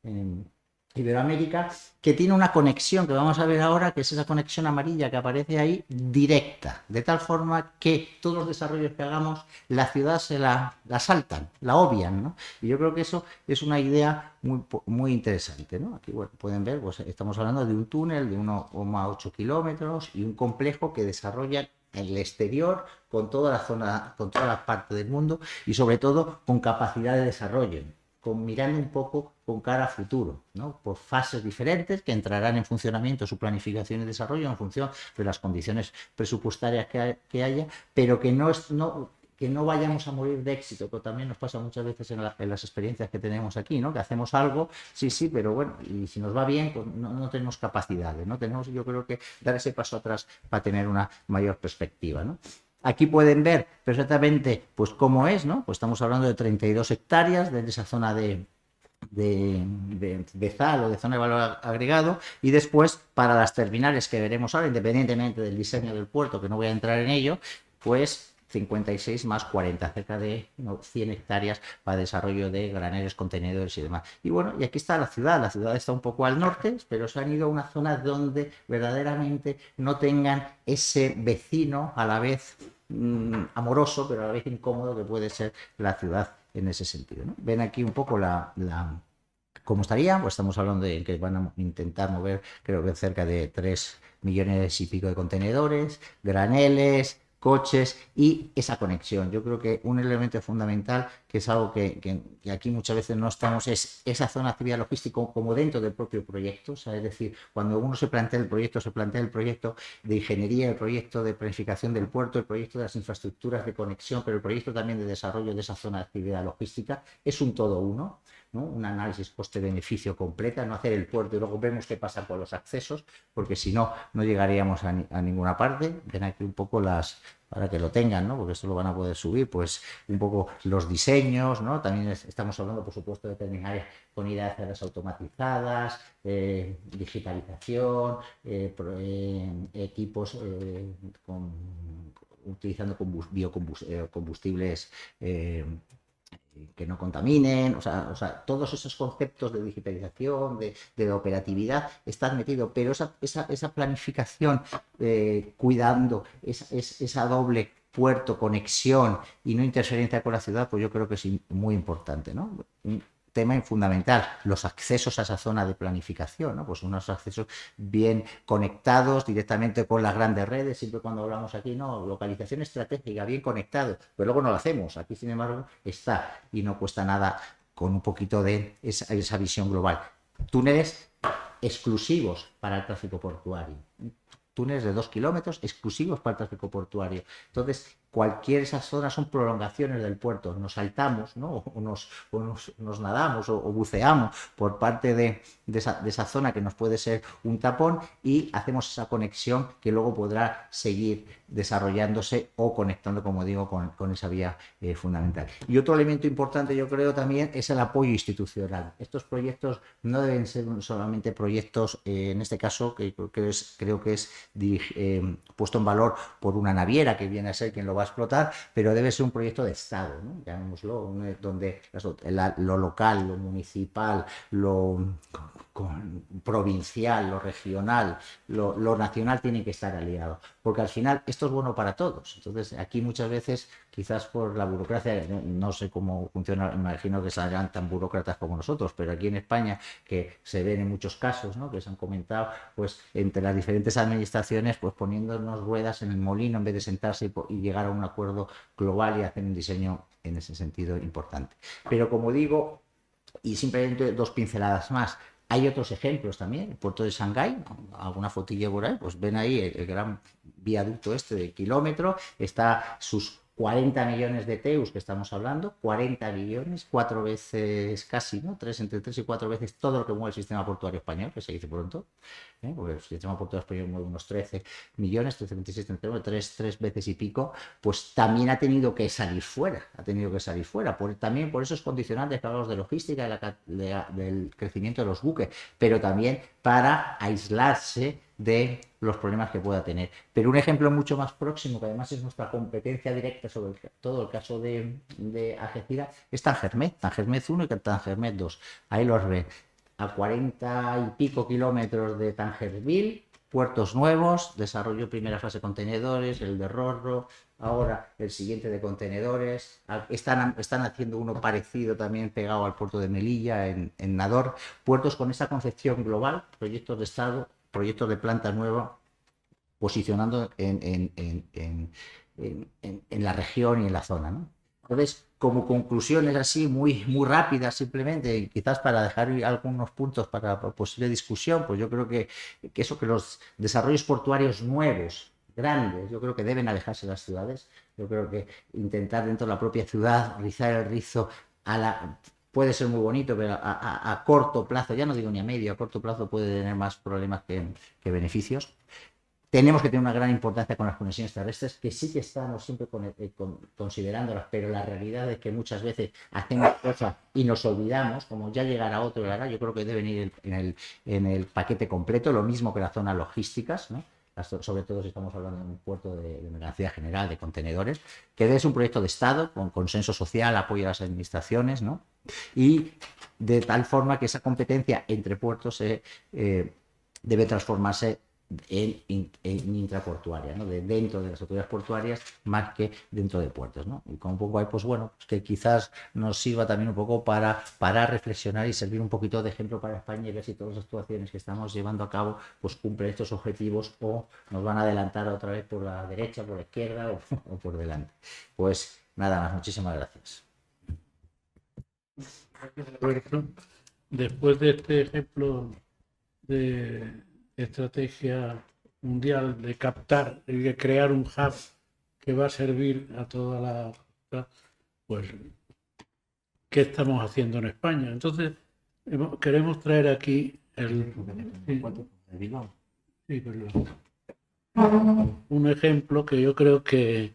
en Iberoamérica, que tiene una conexión que vamos a ver ahora, que es esa conexión amarilla que aparece ahí, directa, de tal forma que todos los desarrollos que hagamos, la ciudad se la saltan, la obvian, ¿no? Y yo creo que eso es una idea muy interesante, ¿no? Aquí, bueno, pueden ver, pues estamos hablando de un túnel de 1,8 kilómetros y un complejo que desarrolla en el exterior, con toda la zona, con toda la parte del mundo y sobre todo con capacidad de desarrollo, mirando un poco con cara a futuro, ¿no? Por fases diferentes que entrarán en funcionamiento su planificación y desarrollo en función de las condiciones presupuestarias que haya, pero que no vayamos a morir de éxito, que también nos pasa muchas veces en las experiencias que tenemos aquí, ¿no? Que hacemos algo, sí, pero bueno, y si nos va bien, pues no tenemos capacidades, ¿no? Tenemos, yo creo que dar ese paso atrás para tener una mayor perspectiva, ¿no? Aquí pueden ver perfectamente pues cómo es, ¿no? Pues estamos hablando de 32 hectáreas de esa zona de ZAL o de zona de valor agregado, y después para las terminales que veremos ahora, independientemente del diseño del puerto, que no voy a entrar en ello, pues 56 más 40, cerca de 100 hectáreas para desarrollo de graneros, contenedores y demás. Y bueno, y aquí está la ciudad está un poco al norte, pero se han ido a una zona donde verdaderamente no tengan ese vecino a la vez amoroso, pero a la vez incómodo que puede ser la ciudad en ese sentido, ¿no? Ven aquí un poco cómo estaría, pues estamos hablando de que van a intentar mover, creo que cerca de 3 millones y pico de contenedores, graneles, coches y esa conexión. Yo creo que un elemento fundamental, que es algo que aquí muchas veces no estamos, es esa zona de actividad logística como dentro del propio proyecto. O sea, es decir, cuando uno se plantea el proyecto de ingeniería, el proyecto de planificación del puerto, el proyecto de las infraestructuras de conexión, pero el proyecto también de desarrollo de esa zona de actividad logística, es un todo uno, ¿no? Un análisis coste-beneficio completa, no hacer el puerto y luego vemos qué pasa con los accesos, porque si no, no llegaríamos a ninguna parte. Ven aquí un poco para que lo tengan, ¿no? Porque esto lo van a poder subir, pues un poco los diseños, ¿no? También estamos hablando, por supuesto, de terminales con ideas de las automatizadas, digitalización, equipos utilizando biocombustibles que no contaminen, o sea, todos esos conceptos de digitalización, de operatividad, están metidos, pero esa planificación, cuidando esa doble puerto, conexión y no interferencia con la ciudad, pues yo creo que es muy importante, ¿no? Un tema fundamental, los accesos a esa zona de planificación, ¿no? Pues unos accesos bien conectados directamente con las grandes redes. Siempre cuando hablamos aquí, no, localización estratégica, bien conectado, pero luego no lo hacemos. Aquí, sin embargo, está y no cuesta nada con un poquito de esa visión global. Túneles exclusivos para el tráfico portuario. Túneles de 2 kilómetros exclusivos para el tráfico portuario. Entonces, cualquier esas zonas son prolongaciones del puerto. Nos saltamos, ¿no? o nos nadamos o buceamos por parte de esa zona que nos puede ser un tapón y hacemos esa conexión que luego podrá seguir desarrollándose o conectando, como digo, con esa vía fundamental. Y otro elemento importante, yo creo, también es el apoyo institucional. Estos proyectos no deben ser solamente proyectos, en este caso, que creo que es puesto en valor por una naviera que viene a ser quien lo va a explotar, pero debe ser un proyecto de Estado, ¿no? Llamémoslo, donde lo local, lo municipal, lo provincial, lo regional, lo nacional tienen que estar aliados, porque al final esto es bueno para todos. Entonces, aquí muchas veces, quizás por la burocracia, no sé cómo funciona, imagino que serán tan burócratas como nosotros, pero aquí en España, que se ven en muchos casos, ¿no?, que se han comentado, pues entre las diferentes administraciones, pues poniéndonos ruedas en el molino en vez de sentarse y llegar a un acuerdo global y hacer un diseño en ese sentido importante. Pero como digo, y simplemente 2 pinceladas más, hay otros ejemplos también, el puerto de Shanghái, alguna fotilla por ahí, pues ven ahí el gran viaducto este de kilómetro, está sus 40 millones de TEUs que estamos hablando, 40 millones, 4 veces casi, ¿no? Entre 3 y 4 veces todo lo que mueve el sistema portuario español, que se dice pronto, porque el sistema portuario español mueve unos 13 millones, 13, 26, 39, 3 veces y pico, pues también ha tenido que salir fuera, también por esos condicionantes que hablamos de logística, del crecimiento de los buques, pero también para aislarse de los problemas que pueda tener. Pero un ejemplo mucho más próximo, que además es nuestra competencia directa sobre todo el caso de Algeciras, es Tangermet 1 y Tangermet 2. Ahí los ven, a 40 y pico kilómetros de Tangerville, puertos nuevos, desarrollo primera fase de contenedores, el de Ro-Ro, ahora el siguiente de contenedores, están haciendo uno parecido también pegado al puerto de Melilla, en Nador, puertos con esa concepción global, proyectos de Estado, proyectos de planta nueva, posicionando en la región y en la zona, ¿no? Entonces, como conclusiones así muy rápidas, simplemente, y quizás para dejar algunos puntos para posible discusión, pues yo creo que los desarrollos portuarios nuevos, grandes, yo creo que deben alejarse de las ciudades. Yo creo que intentar dentro de la propia ciudad rizar el rizo puede ser muy bonito, pero a corto plazo, ya no digo ni a medio, a corto plazo puede tener más problemas que beneficios. Tenemos que tener una gran importancia con las conexiones terrestres, que sí que estamos siempre considerándolas, pero la realidad es que muchas veces hacemos cosas y nos olvidamos, como ya llegará otro, yo creo que deben ir en el paquete completo, lo mismo que las zonas logísticas, ¿no? Sobre todo si estamos hablando de un puerto de mercancía general, de contenedores, que es un proyecto de Estado, con consenso social, apoyo a las administraciones, ¿no? Y de tal forma que esa competencia entre puertos debe transformarse en intraportuaria, ¿no? Dentro de las autoridades portuarias más que dentro de puertos, ¿no? Y con un poco ahí, pues bueno, pues que quizás nos sirva también un poco para reflexionar y servir un poquito de ejemplo para España y ver si todas las actuaciones que estamos llevando a cabo pues cumplen estos objetivos o nos van a adelantar otra vez por la derecha, por la izquierda o por delante. Pues nada más, muchísimas gracias. Después de este ejemplo de estrategia mundial de captar y de crear un hub que va a servir a toda la... pues, ¿qué estamos haciendo en España? Entonces, queremos traer aquí un ejemplo que yo creo que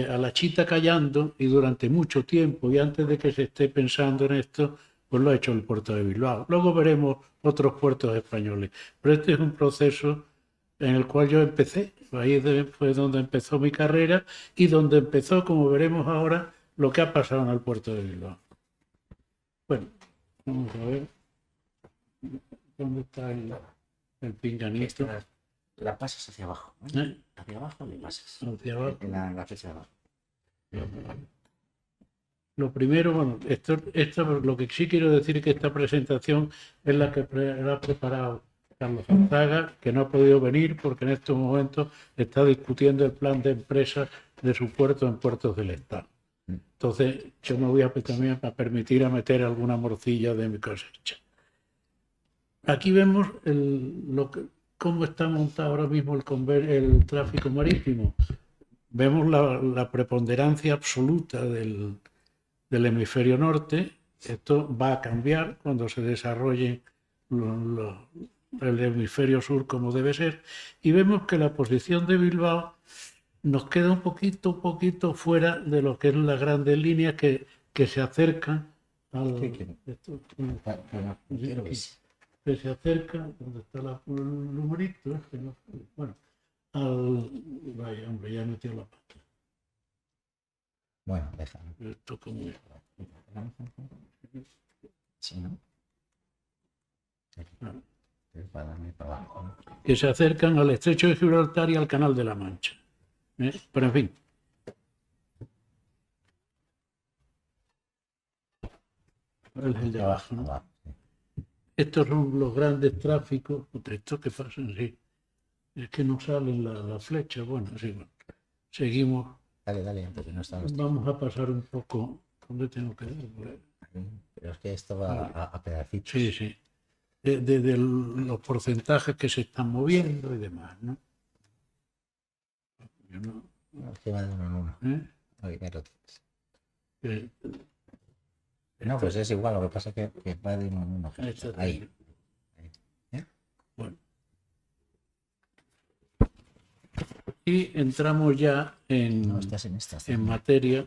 a la chita callando y durante mucho tiempo y antes de que se esté pensando en esto, pues lo ha hecho el puerto de Bilbao. Luego veremos otros puertos españoles. Pero este es un proceso en el cual yo empecé. Ahí fue donde empezó mi carrera y donde empezó, como veremos ahora, lo que ha pasado en el puerto de Bilbao. Bueno, vamos a ver. ¿Dónde está el pinganito? La pasas hacia abajo. Hacia abajo le pasas. Hacia abajo. En la flecha de abajo. Lo primero, bueno, esto lo que sí quiero decir es que esta presentación es la que ha preparado Carlos Gonzaga, que no ha podido venir porque en estos momentos está discutiendo el plan de empresa de su puerto en Puertos del Estado. Entonces, yo me voy también a permitir a meter alguna morcilla de mi cosecha. Aquí vemos cómo está montado ahora mismo el tráfico marítimo. Vemos la preponderancia absoluta del hemisferio norte. Esto va a cambiar cuando se desarrolle el hemisferio sur como debe ser, y vemos que la posición de Bilbao nos queda un poquito fuera de lo que es las grandes líneas que se acercan que se acerca, donde está el numerito, bueno, vaya hombre, ya metió la pata. Bueno, déjame. Esto como... Sí, ¿no? Para darme para abajo, ¿no? que se acercan al estrecho de Gibraltar y al Canal de la Mancha. Pero en fin. El de abajo, ¿no? Abajo, sí. Estos son los grandes tráficos. Estos que pasan, sí. Es que no salen las flechas. Bueno, sí, bueno. Seguimos. Dale, porque no estamos. Vamos a pasar un poco. ¿Dónde tengo que dar? Pero es que esto va a pedacitos. Sí, sí. De los porcentajes que se están moviendo y demás, ¿no? Yo no, Es que va de uno en uno. Ahí me lo tienes. eh, No, pues es igual, lo que pasa es que va de uno en uno. esto Ahí. también. ¿Eh? Bueno. Y entramos ya No, estás en esta. en materia.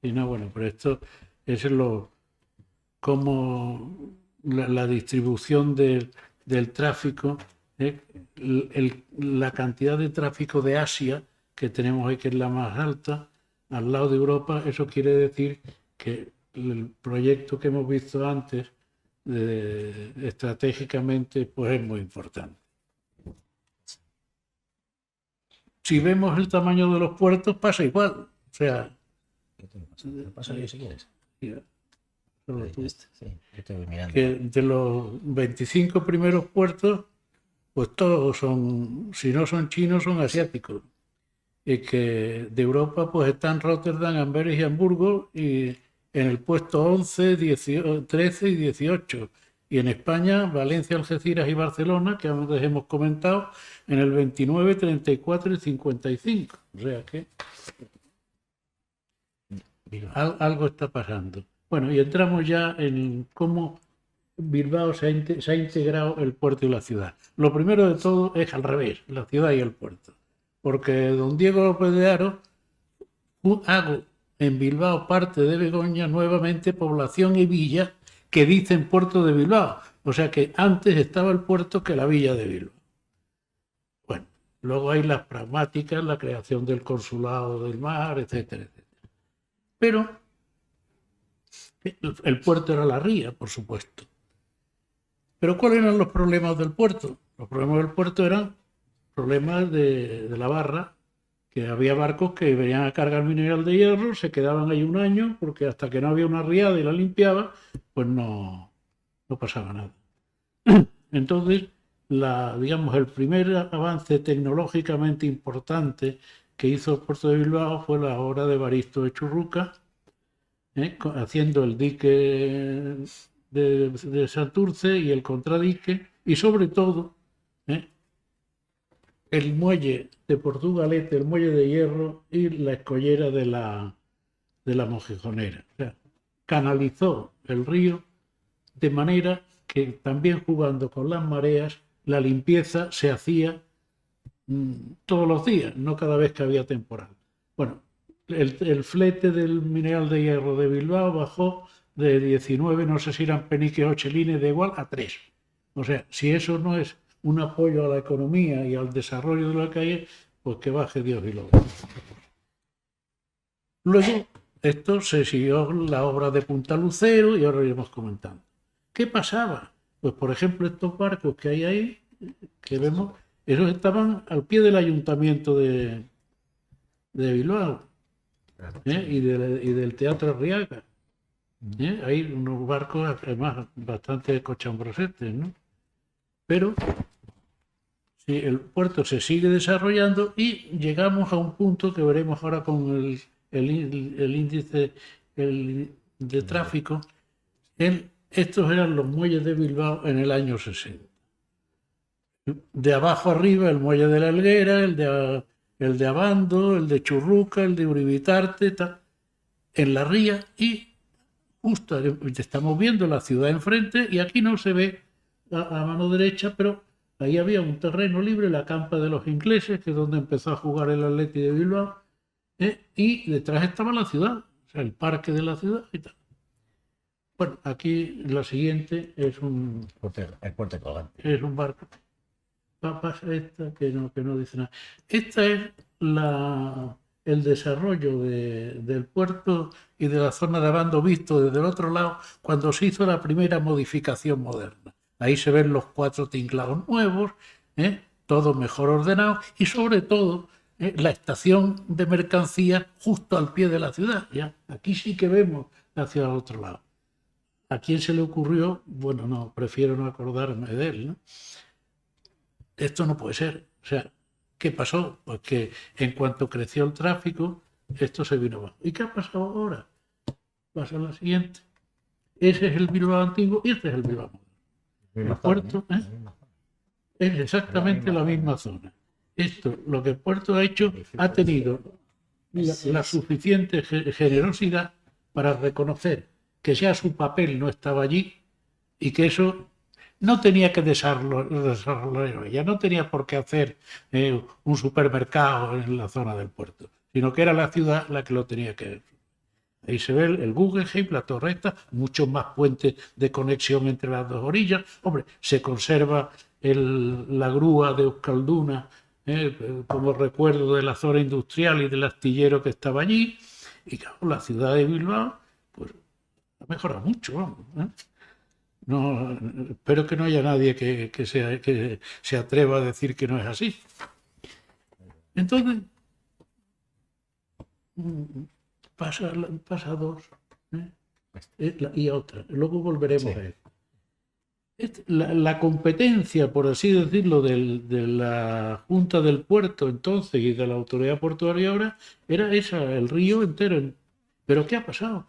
Y no, bueno, pero esto es como la distribución del tráfico, la cantidad de tráfico de Asia que tenemos ahí, que es la más alta, al lado de Europa. Eso quiere decir que el proyecto que hemos visto antes, estratégicamente, pues es muy importante. Si vemos el tamaño de los puertos, pasa igual. O sea, Te lo paso yo si quieres. mira, solo Ahí tú. está, sí, yo te voy mirando. Que de los 25 primeros puertos, pues todos son, si no son chinos, son asiáticos. Y que de Europa pues están Rotterdam, Amberes y Hamburgo, y en el puesto 11, 13 y 18. Y en España, Valencia, Algeciras y Barcelona, que antes hemos comentado, en el 29, 34 y 55. O sea que algo está pasando. Bueno, y entramos ya en cómo Bilbao se ha integrado el puerto y la ciudad. Lo primero de todo es al revés, la ciudad y el puerto. Porque don Diego López de Haro hago en Bilbao parte de Begoña nuevamente población y villa que dicen puerto de Bilbao. O sea que antes estaba el puerto que la villa de Bilbao. Bueno, luego hay las pragmáticas, la creación del consulado del mar, etcétera, etcétera. Pero el puerto era la ría, por supuesto. Pero ¿cuáles eran los problemas del puerto? Los problemas del puerto eran problemas de la barra, que había barcos que venían a cargar mineral de hierro, se quedaban ahí un año, porque hasta que no había una riada y la limpiaba, pues no pasaba nada. Entonces, digamos, el primer avance tecnológicamente importante que hizo el puerto de Bilbao fue la obra de Evaristo de Churruca, haciendo el dique de Santurce y el contradique, y sobre todo el muelle de Portugalete, el muelle de hierro y la escollera de la Mojijonera. O sea, canalizó el río de manera que también jugando con las mareas, la limpieza se hacía todos los días, no cada vez que había temporal. Bueno, el flete del mineral de hierro de Bilbao bajó de 19, no sé si eran peniques o chelines, de igual, a 3. O sea, si eso no es un apoyo a la economía y al desarrollo de la calle, pues que baje Dios y lo vea. Luego, esto se siguió la obra de Punta Lucero y ahora lo iremos comentando. ¿Qué pasaba? Pues, por ejemplo, estos barcos que hay ahí, que vemos, esos estaban al pie del ayuntamiento de Bilbao y del Teatro Arriaga. Hay unos barcos, además, bastante cochambrosetes, ¿no? Pero sí, el puerto se sigue desarrollando y llegamos a un punto que veremos ahora con el índice de tráfico. Estos eran los muelles de Bilbao en el año 60. De abajo arriba el muelle de la Helguera, el de Abando, el de Churruca, el de Uribitarte, en la ría, y justo estamos viendo la ciudad enfrente y aquí no se ve a mano derecha, pero ahí había un terreno libre, la campa de los ingleses, que es donde empezó a jugar el Atleti de Bilbao, y detrás estaba la ciudad, o sea, el parque de la ciudad y tal. Bueno, aquí la siguiente es el puerto colgante. Es un barco. Pasa esta que no dice nada. Esta es el desarrollo del puerto y de la zona de Abando visto desde el otro lado cuando se hizo la primera modificación moderna. Ahí se ven los 4 tinklados nuevos, todo mejor ordenado y sobre todo la estación de mercancías justo al pie de la ciudad. ¿Ya? Aquí sí que vemos la ciudad al otro lado. ¿A quién se le ocurrió? Bueno, no, prefiero no acordarme de él, ¿no? Esto no puede ser. O sea, ¿qué pasó? Pues que en cuanto creció el tráfico, esto se vino abajo. ¿Y qué ha pasado ahora? Pasa la siguiente. Ese es el Bilbao antiguo y este es el Bilbao moderno. El puerto es exactamente la misma zona. Esto, lo que el puerto ha hecho, ha tenido la suficiente generosidad para reconocer que ya su papel no estaba allí y que eso no tenía que desarrollarlo ella, no tenía por qué hacer un supermercado en la zona del puerto, sino que era la ciudad la que lo tenía que hacer. Ahí se ve el Guggenheim, la torre esta, muchos más puentes de conexión entre las dos orillas. Hombre, se conserva la grúa de Euskalduna como recuerdo de la zona industrial y del astillero que estaba allí. Y claro, la ciudad de Bilbao, pues ha mejorado mucho, vamos, No, espero que no haya nadie que se atreva a decir que no es así. Entonces, pasa dos y otra. Luego volveremos a eso. La competencia, por así decirlo, de la Junta del Puerto entonces y de la Autoridad Portuaria ahora, era esa, el río entero. ¿Pero qué ha pasado?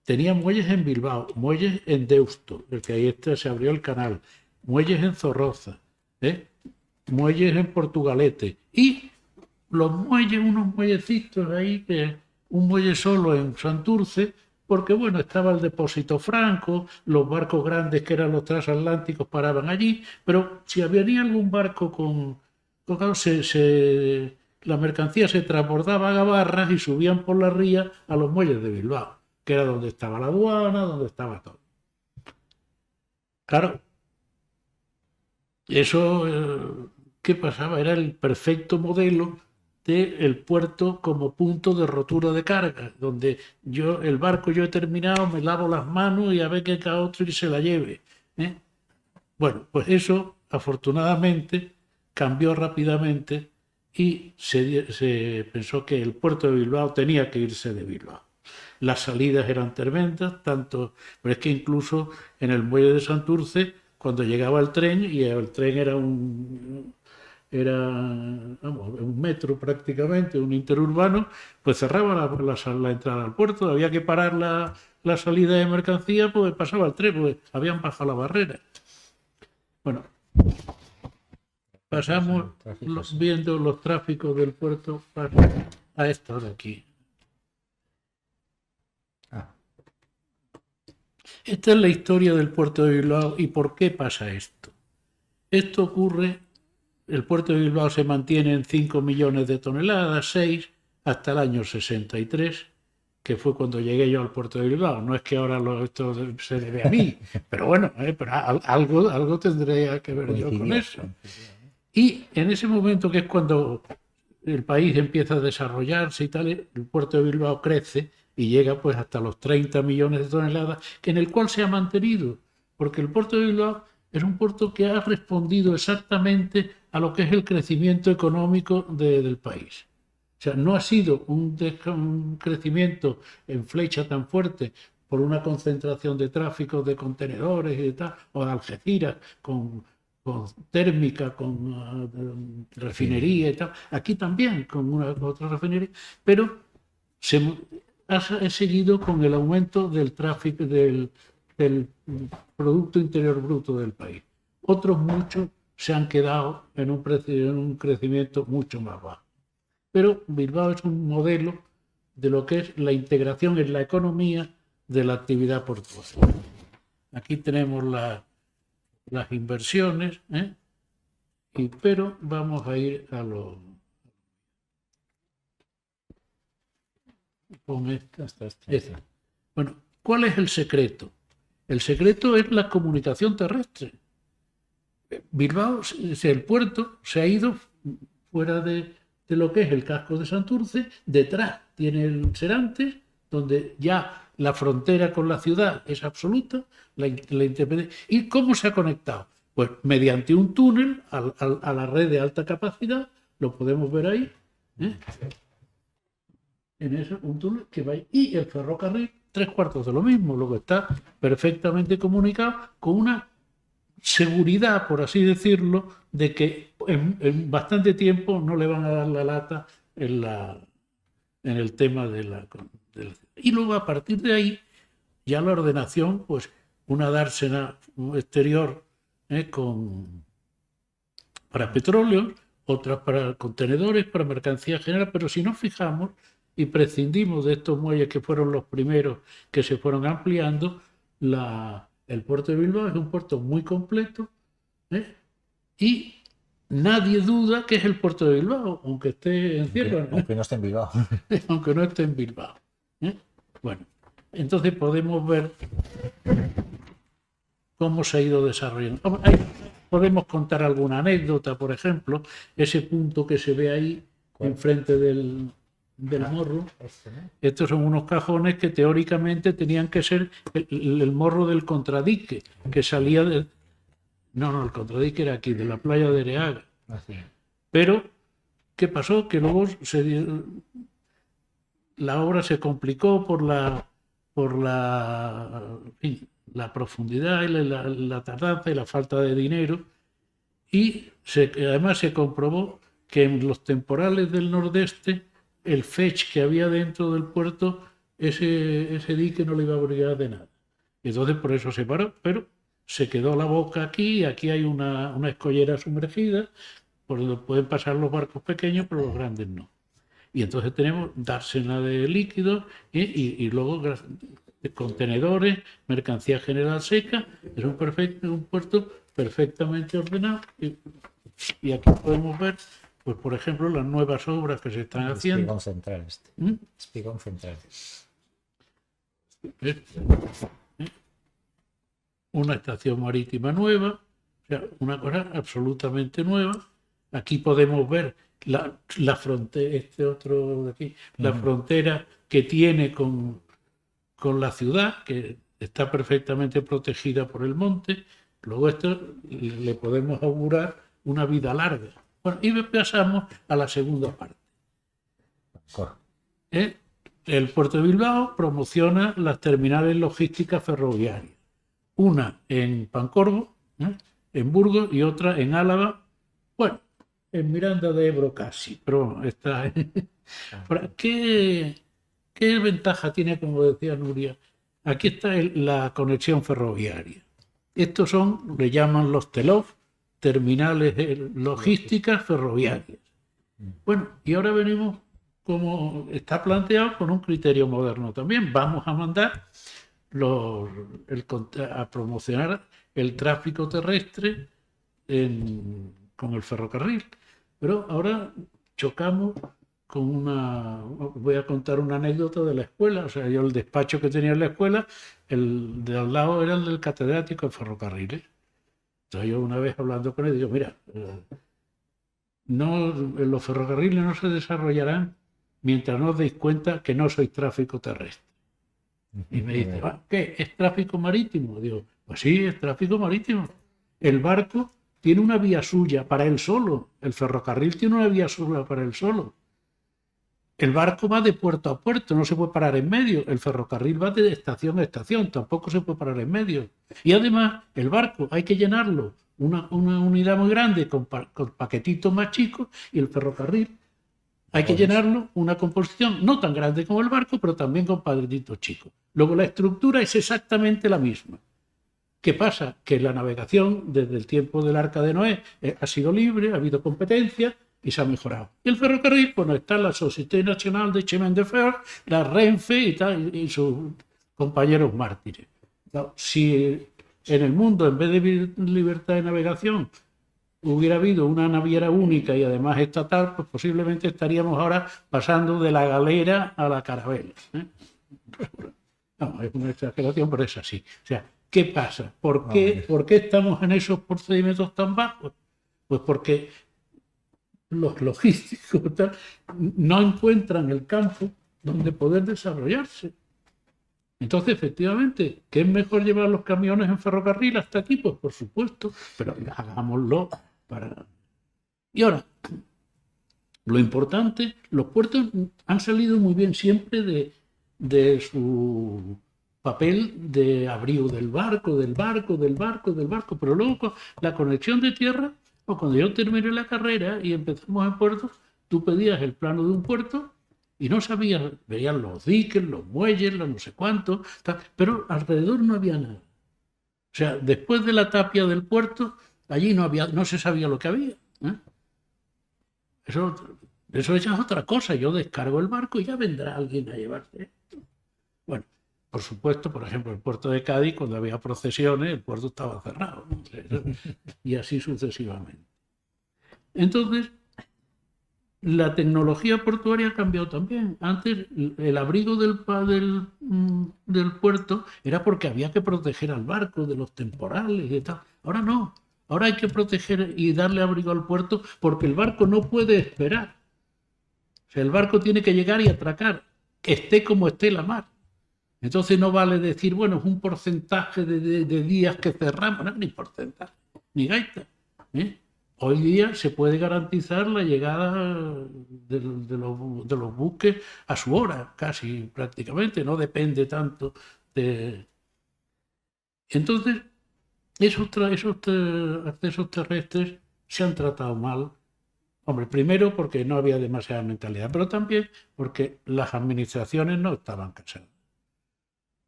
Tenía muelles en Bilbao, muelles en Deusto, el que ahí se abrió el canal, muelles en Zorroza, muelles en Portugalete y los muelles, unos muellecitos ahí, un muelle solo en Santurce, porque bueno, estaba el depósito franco, los barcos grandes que eran los transatlánticos paraban allí, pero si venía algún barco la mercancía se transbordaba a Gabarras y subían por la ría a los muelles de Bilbao, que era donde estaba la aduana, donde estaba todo. Claro, eso, ¿qué pasaba? Era el perfecto modelo del puerto como punto de rotura de carga, donde el barco yo he terminado, me lavo las manos y a ver que cada otro y se la lleve. Bueno, pues eso afortunadamente cambió rápidamente y se pensó que el puerto de Bilbao tenía que irse de Bilbao. Las salidas eran tremendas, pero es que incluso en el muelle de Santurce, cuando llegaba el tren, y el tren era un metro prácticamente, un interurbano, pues cerraba la entrada al puerto, había que parar la salida de mercancía, pues pasaba el tren, pues habían bajado la barrera. Bueno, pasamos viendo los tráficos del puerto a esto de aquí. Esta es la historia del puerto de Bilbao y por qué pasa esto. Esto ocurre, el puerto de Bilbao se mantiene en 5 millones de toneladas, 6, hasta el año 63, que fue cuando llegué yo al puerto de Bilbao. No es que ahora esto se debe a mí, pero bueno, pero algo tendría que ver yo con eso. Y en ese momento, que es cuando el país empieza a desarrollarse y tal, el puerto de Bilbao crece y llega pues hasta los 30 millones de toneladas, en el cual se ha mantenido, porque el puerto de Bilbao es un puerto que ha respondido exactamente a lo que es el crecimiento económico del país. O sea, no ha sido un crecimiento en flecha tan fuerte por una concentración de tráfico de contenedores y tal, o de Algeciras con térmica, con refinería y tal. Aquí también con otra refinería, pero he seguido con el aumento del tráfico del Producto Interior Bruto del país. Otros muchos se han quedado en un crecimiento mucho más bajo. Pero Bilbao es un modelo de lo que es la integración en la economía de la actividad portuaria. Aquí tenemos las inversiones, pero vamos a ir a lo... Con esta. Bueno, ¿cuál es el secreto? El secreto es la comunicación terrestre. Bilbao, el puerto, se ha ido fuera de de lo que es el casco de Santurce. Detrás tiene el Serantes, donde ya la frontera con la ciudad es absoluta, la independencia. ¿Y cómo se ha conectado? Pues mediante un túnel a la red de alta capacidad, lo podemos ver ahí, ¿eh? En eso, un túnel que va ahí. Y el ferrocarril, 3/4 de lo mismo, lo que está perfectamente comunicado con una seguridad, por así decirlo, de que en bastante tiempo no le van a dar la lata en el tema de la... Y luego, a partir de ahí, ya la ordenación, pues una dársena exterior para petróleo, otras para contenedores, para mercancía general, pero si nos fijamos y prescindimos de estos muelles que fueron los primeros que se fueron ampliando, el puerto de Bilbao es un puerto muy completo, y nadie duda que es el puerto de Bilbao, aunque esté en cierre, aunque no esté en Bilbao. aunque no esté en Bilbao. Bueno, entonces podemos ver cómo se ha ido desarrollando. Podemos contar alguna anécdota, por ejemplo, ese punto que se ve ahí enfrente del morro. Estos son unos cajones que teóricamente tenían que ser el morro del contradique, que salía de... No, el contradique era aquí, de la playa de Areaga. Pero, ¿qué pasó? Que luego la obra se complicó por la profundidad y la tardanza y la falta de dinero, y además se comprobó que en los temporales del nordeste el fetch que había dentro del puerto, ese dique no le iba a abrigar de nada. Entonces por eso se paró, pero se quedó la boca aquí, y aquí hay una escollera sumergida por donde pueden pasar los barcos pequeños, pero los grandes no. Y entonces tenemos dársena de líquidos y luego contenedores, mercancía general seca. Es un puerto perfectamente ordenado, y aquí podemos ver, pues por ejemplo, las nuevas obras que se están haciendo. Espigón central Espigón central. Una estación marítima nueva, o sea, una cosa absolutamente nueva. Aquí podemos ver la frontera, otro de aquí, la frontera que tiene con la ciudad, que está perfectamente protegida por el monte. Luego esto le podemos augurar una vida larga. Bueno, y pasamos a la segunda parte. El puerto de Bilbao promociona las terminales logísticas ferroviarias. Una en Pancorbo, en Burgos, y otra en Álava. Bueno, en Miranda de Ebro casi, pero está... ¿Qué ventaja tiene, como decía Nuria? Aquí está la conexión ferroviaria. Estos le llaman los TELOF, terminales logísticas ferroviarias. Bueno, y ahora venimos, como está planteado, con un criterio moderno también. Vamos a mandar a promocionar el tráfico terrestre con el ferrocarril. Pero ahora chocamos con voy a contar una anécdota de la escuela. O sea, yo el despacho que tenía en la escuela, el de al lado era el del catedrático de ferrocarriles. Entonces yo una vez hablando con él, digo, mira, los ferrocarriles no se desarrollarán mientras no os deis cuenta que no sois tráfico terrestre. Y me dice, ¿qué? ¿Es tráfico marítimo? Digo, pues sí, es tráfico marítimo. El barco tiene una vía suya para él solo. El ferrocarril tiene una vía suya para él solo. El barco va de puerto a puerto, no se puede parar en medio. El ferrocarril va de estación a estación, tampoco se puede parar en medio. Y además, el barco hay que llenarlo una unidad muy grande con paquetitos más chicos, y el ferrocarril hay que llenarlo una composición no tan grande como el barco, pero también con paquetitos chicos. Luego la estructura es exactamente la misma. ¿Qué pasa? Que la navegación desde el tiempo del Arca de Noé ha sido libre, ha habido competencia y se ha mejorado. Y el ferrocarril, bueno, está la Société Nationale de Chemin de Fer, la Renfe y sus compañeros mártires. Si en el mundo, en vez de libertad de navegación, hubiera habido una naviera única y además estatal, pues posiblemente estaríamos ahora pasando de la galera a la carabela. No, es una exageración, pero es así. O sea, ¿qué pasa? ¿Por qué estamos en esos procedimientos tan bajos? Pues porque los logísticos tal, no encuentran el campo donde poder desarrollarse. Entonces, efectivamente, ¿qué es mejor llevar los camiones en ferrocarril hasta aquí? Pues por supuesto, pero hagámoslo para... Y ahora, lo importante, los puertos han salido muy bien siempre de su papel de abrigo del barco, pero luego la conexión de tierra, o cuando yo terminé la carrera y empezamos en puertos, tú pedías el plano de un puerto y no sabías, veían los diques, los muelles, los no sé cuántos, pero alrededor no había nada. O sea, después de la tapia del puerto, allí no se sabía lo que había, ¿eh? Eso ya es otra cosa. Yo descargo el barco y ya vendrá alguien a llevarse esto. Bueno, por supuesto, por ejemplo, el puerto de Cádiz, cuando había procesiones, el puerto estaba cerrado, ¿no? Y así sucesivamente. Entonces, la tecnología portuaria ha cambiado también. Antes, el abrigo del puerto era porque había que proteger al barco de los temporales y tal. Ahora no. Ahora hay que proteger y darle abrigo al puerto porque el barco no puede esperar. O sea, el barco tiene que llegar y atracar, esté como esté la mar. Entonces no vale decir, bueno, es un porcentaje de días que cerramos, no, ni porcentaje, ni gaita, ¿eh? Hoy día se puede garantizar la llegada de los buques a su hora, casi prácticamente, no depende tanto de... Entonces, esos accesos terrestres se han tratado mal. Hombre, primero porque no había demasiada mentalidad, pero también porque las administraciones no estaban cansadas.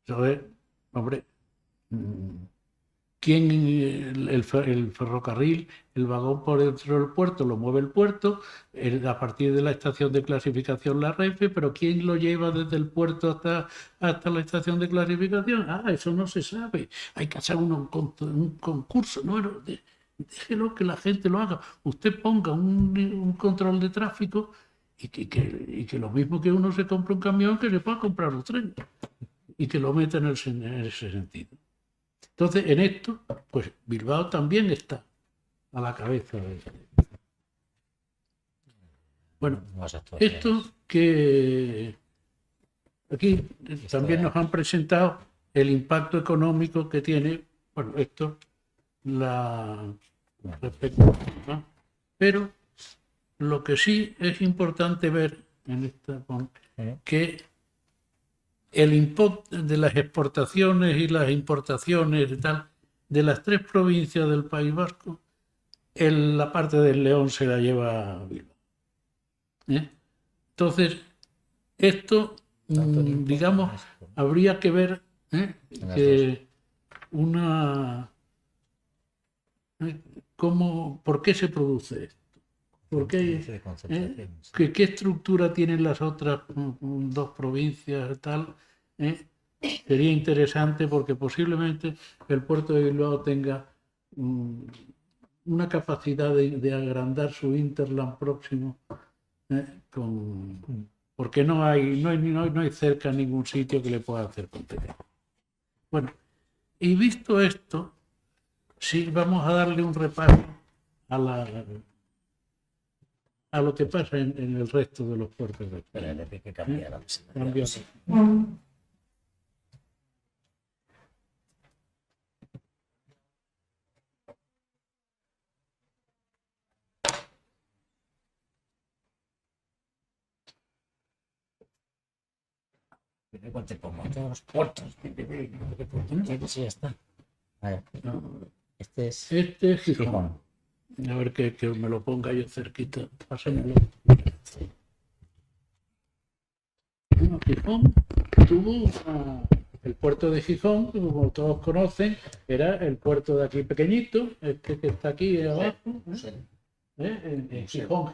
Entonces, hombre, ¿quién el ferrocarril, el vagón por dentro del puerto lo mueve el puerto, a partir de la estación de clasificación la Renfe, pero ¿quién lo lleva desde el puerto hasta la estación de clasificación? Ah, eso no se sabe, hay que hacer un concurso, ¿no? Déjelo que la gente lo haga. Usted ponga un control de tráfico y que lo mismo que uno se compra un camión, que se pueda comprar un tren y que lo meta en ese sentido. Entonces, en esto, pues Bilbao también está a la cabeza de esto. Bueno, esto que aquí también nos han presentado el impacto económico que tiene, bueno, esto respecto, ¿no? Pero lo que sí es importante ver en esta, que el impacto de las exportaciones y las importaciones y tal, de las 3 provincias del País Vasco, la parte del León se la lleva Bilbao. Entonces, esto, digamos, habría que ver que ¿por qué se produce esto? ¿Qué estructura tienen las otras 2 provincias? Tal, sería interesante porque posiblemente el puerto de Bilbao tenga una capacidad de agrandar su hinterland próximo, porque no hay cerca ningún sitio que le pueda hacer competencia. Bueno, y visto esto, sí, vamos a darle un repaso a lo que pasa en el resto de los puertos de España. Espera, que cambiara. Cuando te pongo todos los puertos. Sí, ya está. A ver. Este es Gijón. A ver que me lo ponga yo cerquita. Pásenmelo. Bueno, Gijón tuvo el puerto de Gijón, como todos conocen, era el puerto de aquí pequeñito, este que está aquí abajo, en Gijón.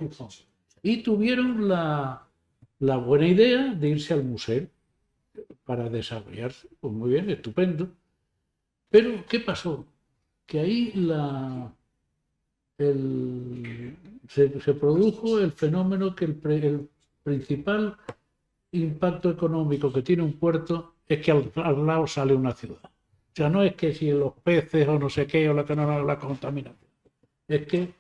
Y tuvieron la buena idea de irse al museo para desarrollarse. Pues muy bien, estupendo. Pero, ¿qué pasó? Que ahí se produjo el fenómeno que el principal impacto económico que tiene un puerto es que al lado sale una ciudad. O sea, no es que si los peces o no sé qué o la contaminación. Es que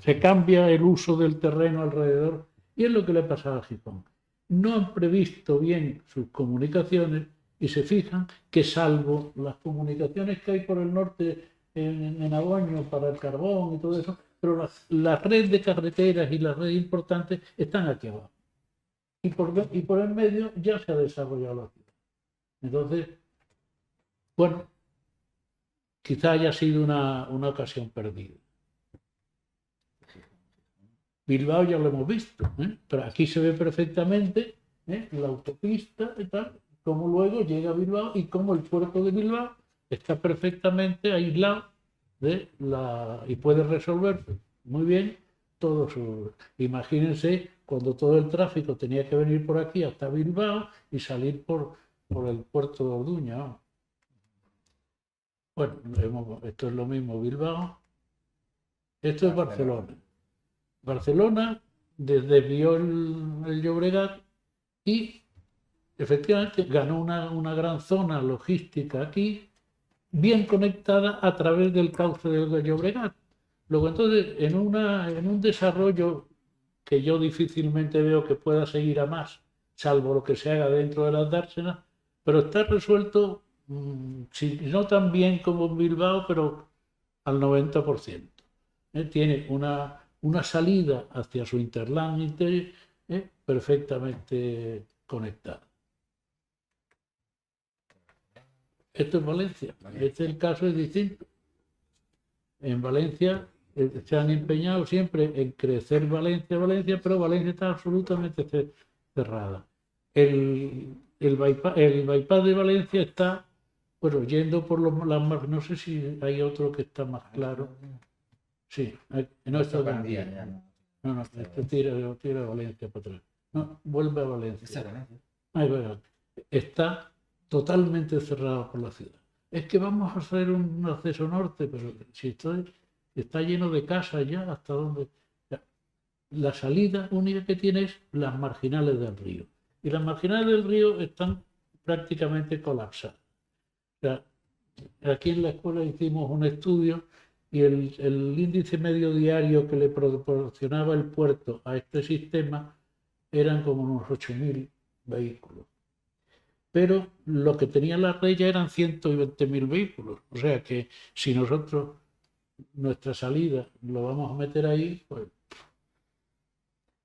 se cambia el uso del terreno alrededor, y es lo que le pasaba a Gijón. No han previsto bien sus comunicaciones y se fijan que, salvo las comunicaciones que hay por el norte en Agoño para el carbón y todo eso, pero la red de carreteras y las redes importantes están aquí abajo. Y por el medio ya se ha desarrollado la ciudad. Entonces, bueno, quizá haya sido una ocasión perdida. Bilbao ya lo hemos visto, pero aquí se ve perfectamente la autopista y tal, cómo luego llega a Bilbao y cómo el puerto de Bilbao está perfectamente aislado y puede resolver muy bien todo su... Imagínense cuando todo el tráfico tenía que venir por aquí hasta Bilbao y salir por el puerto de Orduña, ¿no? Bueno, esto es lo mismo, Bilbao. Esto es Barcelona. Barcelona desvió el Llobregat y efectivamente ganó una gran zona logística aquí, bien conectada a través del cauce del Llobregat. Luego entonces, en un desarrollo que yo difícilmente veo que pueda seguir a más, salvo lo que se haga dentro de las dársenas, pero está resuelto, si no tan bien como en Bilbao, pero al 90%. Tiene una salida hacia su hinterland perfectamente conectada. Esto es Valencia. El caso es distinto. En Valencia se han empeñado siempre en crecer Valencia, pero Valencia está absolutamente cerrada. El bypass de Valencia está, bueno, yendo por no sé si hay otro que está más claro. Sí, no está Gandía. No, este tira a Valencia para atrás. No, vuelve a Valencia. Está totalmente cerrado por la ciudad. Es que vamos a hacer un acceso norte, pero si está lleno de casas ya, ¿hasta dónde? La salida única que tiene es las marginales del río. Y las marginales del río están prácticamente colapsadas. O sea, aquí en la escuela hicimos un estudio y el índice medio diario que le proporcionaba el puerto a este sistema eran como unos 8.000 vehículos. Pero lo que tenía la red ya eran 120.000 vehículos. O sea que si nosotros nuestra salida lo vamos a meter ahí, pues...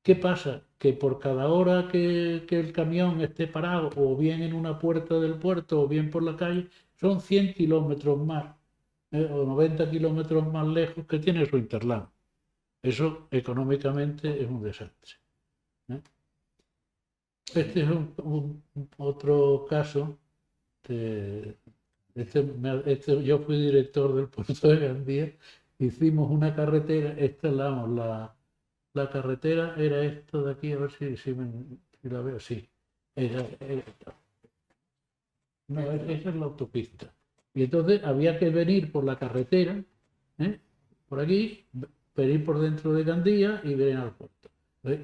¿Qué pasa? Que por cada hora que el camión esté parado, o bien en una puerta del puerto, o bien por la calle, son 100 kilómetros más, o 90 kilómetros más lejos que tiene su hinterland. Eso económicamente es un desastre. Este es otro caso. Yo fui director del puerto de Gandía, hicimos una carretera, la carretera era esto de aquí, a ver si la veo, sí. No, esa es la autopista. Y entonces había que venir por la carretera, por aquí, venir por dentro de Gandía y venir al puerto.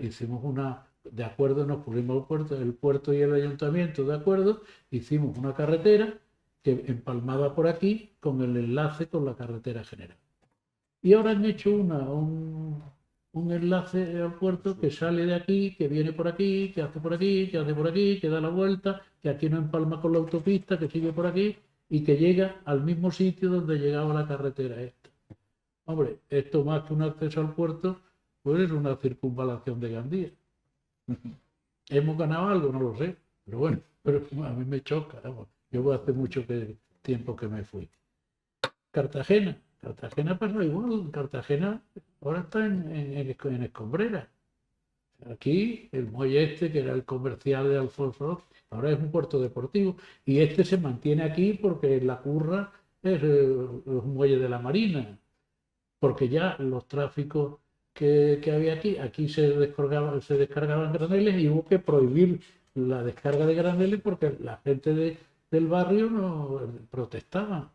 Hicimos de acuerdo, nos pusimos al puerto, el puerto y el ayuntamiento, de acuerdo, hicimos una carretera que empalmaba por aquí con el enlace con la carretera general. Y ahora han hecho un enlace al puerto que sale de aquí, que viene por aquí, que hace por aquí, que hace por aquí, que da la vuelta, que aquí no empalma con la autopista, que sigue por aquí y que llega al mismo sitio donde llegaba la carretera esta. Hombre, esto más que un acceso al puerto, pues es una circunvalación de Gandía. ¿Hemos ganado algo? No lo sé, pero bueno, pero a mí me choca. Vamos. Yo hace mucho tiempo que me fui. Cartagena pasa igual. Cartagena ahora está en Escombrera. Aquí el muelle que era el comercial de Alfonso, ahora es un puerto deportivo. Y se mantiene aquí porque la Curra es un muelle de la Marina. Porque ya los tráficos que había aquí se descargaban graneles y hubo que prohibir la descarga de graneles porque la gente del barrio no protestaba.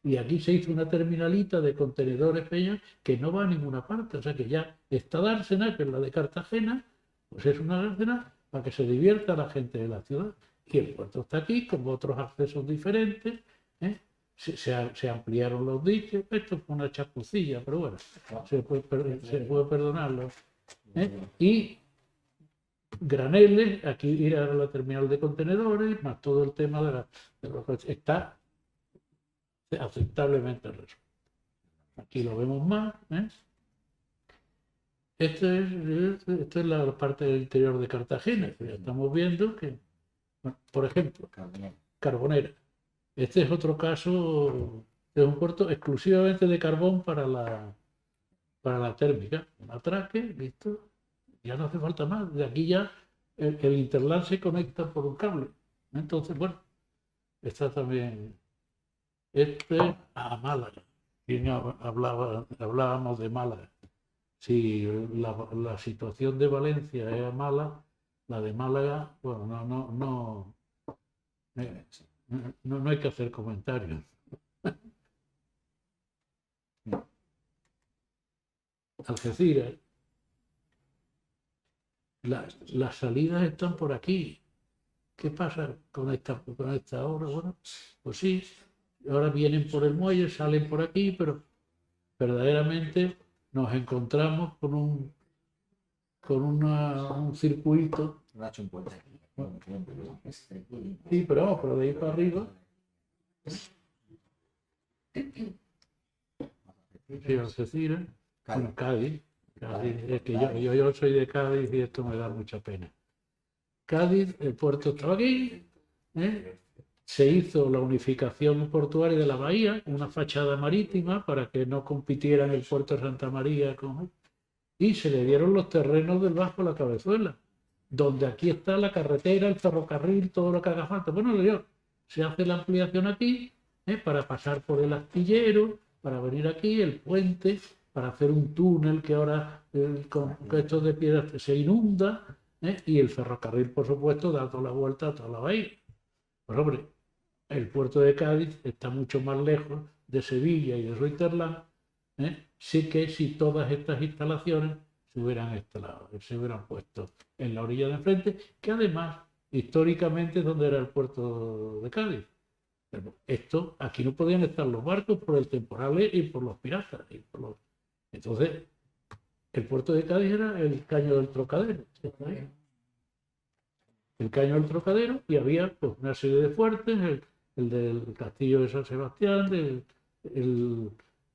Y aquí se hizo una terminalita de contenedores pequeños que no va a ninguna parte. O sea que ya esta dársena, que es la de Cartagena, pues es una dársena para que se divierta la gente de la ciudad. Y el puerto está aquí con otros accesos diferentes. se ampliaron los diques. Esto fue una chapucilla, pero bueno, se puede perdonarlo. Y graneles, aquí ir a la terminal de contenedores, más todo el tema de los está aceptablemente resuelto. Aquí lo vemos más. Esto es la parte del interior de Cartagena. Ya estamos viendo que, bueno, por ejemplo, Carbonera. Este es otro caso de un puerto exclusivamente de carbón para la térmica. Un atraque, listo. Ya no hace falta más. De aquí ya el Interland se conecta por un cable. Entonces, bueno, está también a Málaga. Hablábamos de Málaga. Si la situación de Valencia es mala, la de Málaga, bueno, no hay que hacer comentarios. Algeciras. Las salidas están por aquí. ¿Qué pasa con esta obra? Bueno, pues sí, ahora vienen por el muelle, salen por aquí, pero verdaderamente nos encontramos con un circuito. Sí, pero vamos, pero de ahí para arriba. Sí, Algeciras. Bueno, Cádiz. Es que yo soy de Cádiz y esto me da mucha pena. Cádiz, el puerto estaba aquí, se hizo la unificación portuaria de la bahía, una fachada marítima para que no compitieran el puerto de Santa María y se le dieron los terrenos del Bajo a la Cabezuela, donde aquí está la carretera, el ferrocarril, todo lo que haga falta. Bueno, se hace la ampliación aquí para pasar por el astillero, para venir aquí, el puente, para hacer un túnel que ahora con estos de piedra se inunda, y el ferrocarril, por supuesto, dando la vuelta a toda la bahía. Pues hombre, el puerto de Cádiz está mucho más lejos de Sevilla y de su Interland. Sí que si todas estas instalaciones se hubieran instalado, se hubieran puesto en la orilla de enfrente, que además, históricamente, es donde era el puerto de Cádiz. Esto, aquí no podían estar los barcos por el temporal y por los piratas. Entonces, el puerto de Cádiz era el Caño del Trocadero. El Caño del Trocadero, y había pues, una serie de fuertes, el del Castillo de San Sebastián, el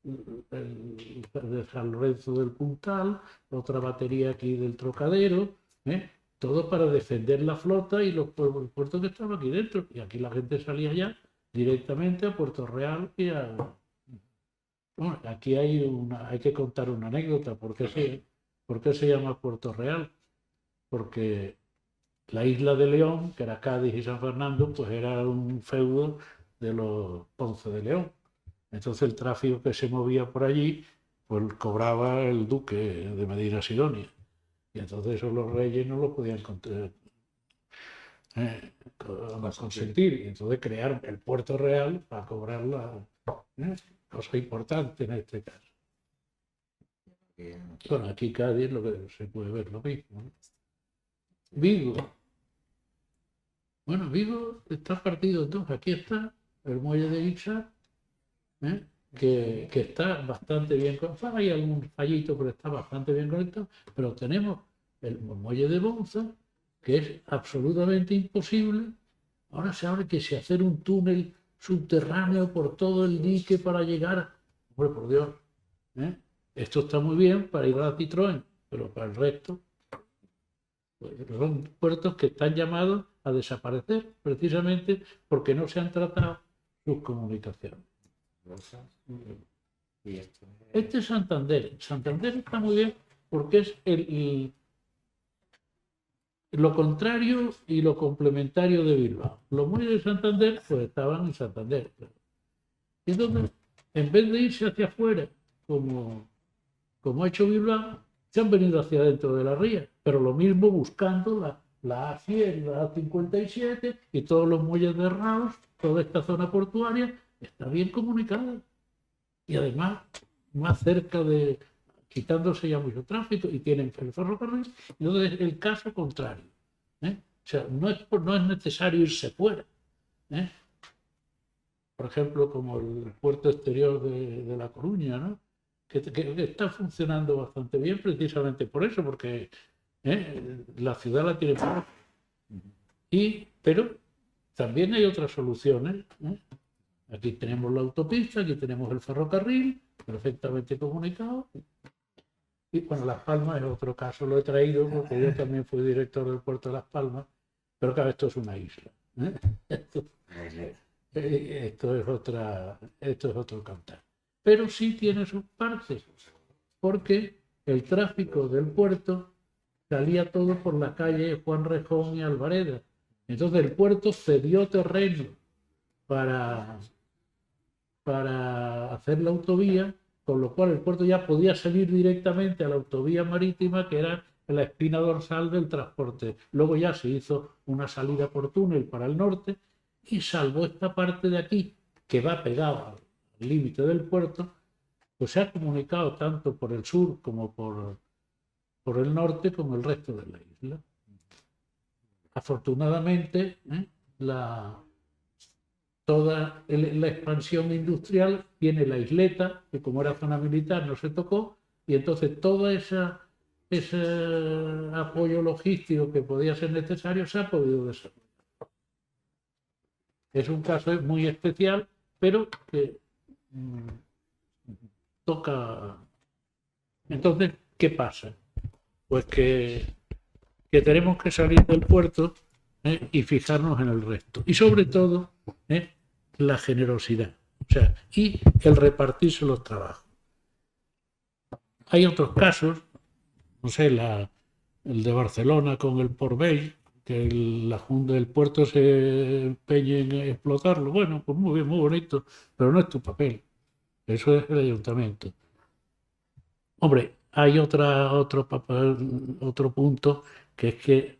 de San Lorenzo del Puntal, otra batería aquí del Trocadero, todo para defender la flota y el puerto que estaba aquí dentro. Y aquí la gente salía ya directamente a Puerto Real y a... Bueno, aquí hay que contar una anécdota. ¿Por qué se llama Puerto Real? Porque la isla de León, que era Cádiz y San Fernando, pues era un feudo de los Ponce de León. Entonces el tráfico que se movía por allí, pues cobraba el duque de Medina Sidonia. Y entonces eso los reyes no lo podían consentir. Y entonces crearon el Puerto Real para cobrar la cosa importante en este caso. Bueno, aquí Cádiz lo que se puede ver lo mismo, ¿no? Vigo. Bueno, Vigo está partido en dos. Aquí está el muelle de Ixar, que está bastante bien conectado. Hay algún fallito, pero está bastante bien conectado. Pero tenemos el muelle de Bonza, que es absolutamente imposible. Ahora se habla que si hacer un túnel subterráneo por todo el dique para llegar. Hombre, por Dios. Esto está muy bien para ir a Citroën, pero para el resto pues, son puertos que están llamados a desaparecer precisamente porque no se han tratado sus comunicaciones. Este es Santander. Santander está muy bien porque es lo contrario y lo complementario de Bilbao. Los muelles de Santander pues estaban en Santander. Claro. Y entonces, en vez de irse hacia afuera, como ha hecho Bilbao, se han venido hacia dentro de la ría, pero lo mismo buscando la A100, la A57 y todos los muelles de Raos, toda esta zona portuaria está bien comunicada. Y además, más cerca quitándose ya mucho tráfico y tienen el ferrocarril, y entonces es el caso contrario. O sea, no es necesario irse fuera. por ejemplo, como el puerto exterior de La Coruña, ¿no? Que está funcionando bastante bien precisamente por eso, porque la ciudad la tiene para... Pero también hay otras soluciones, ¿eh? Aquí tenemos la autopista, aquí tenemos el ferrocarril, perfectamente comunicado. Y bueno, Las Palmas es otro caso, lo he traído porque yo también fui director del puerto de Las Palmas, pero claro, esto es una isla, ¿eh? Esto es otro cantar. Pero sí tiene sus partes, porque el tráfico del puerto salía todo por la calle Juan Rejón y Alvareda. Entonces el puerto cedió terreno para hacer la autovía, con lo cual el puerto ya podía salir directamente a la autovía marítima, que era la espina dorsal del transporte. Luego ya se hizo una salida por túnel para el norte y salvo esta parte de aquí, que va pegada al límite del puerto, pues se ha comunicado tanto por el sur como por el norte con el resto de la isla. Afortunadamente, toda la expansión industrial tiene la isleta, que como era zona militar no se tocó, y entonces todo ese apoyo logístico que podía ser necesario se ha podido desarrollar. Es un caso muy especial, pero que toca. Entonces, ¿qué pasa? Pues que tenemos que salir del puerto y fijarnos en el resto. Y sobre todo, la generosidad. O sea, y el repartirse los trabajos. Hay otros casos, no sé, el de Barcelona con el Port Vell, que la Junta del Puerto se empeñe en explotarlo. Bueno, pues muy bien, muy bonito, pero no es tu papel. Eso es el ayuntamiento. Hombre, hay otro punto, que es que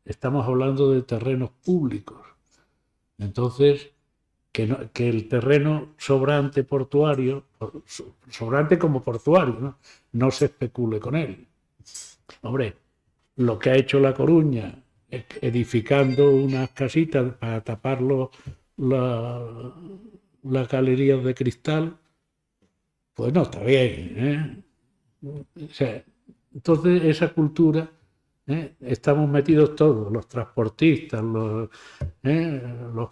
estamos hablando de terrenos públicos. Entonces, que el terreno sobrante portuario, sobrante como portuario, no se especule con él. Hombre, lo que ha hecho La Coruña, edificando unas casitas para tapar las galerías de cristal, pues no está bien, O sea, entonces esa cultura, estamos metidos todos, los transportistas, los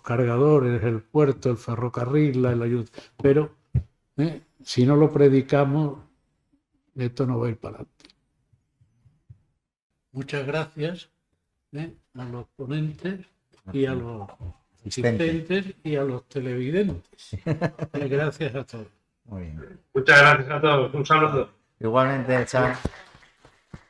cargadores, el puerto, el ferrocarril, el ayuntamiento, pero si no lo predicamos, esto no va a ir para adelante. Muchas gracias a los ponentes y a los asistentes y a los televidentes. Gracias a todos. Muy bien. Muchas gracias a todos. Un saludo. Igualmente, chao.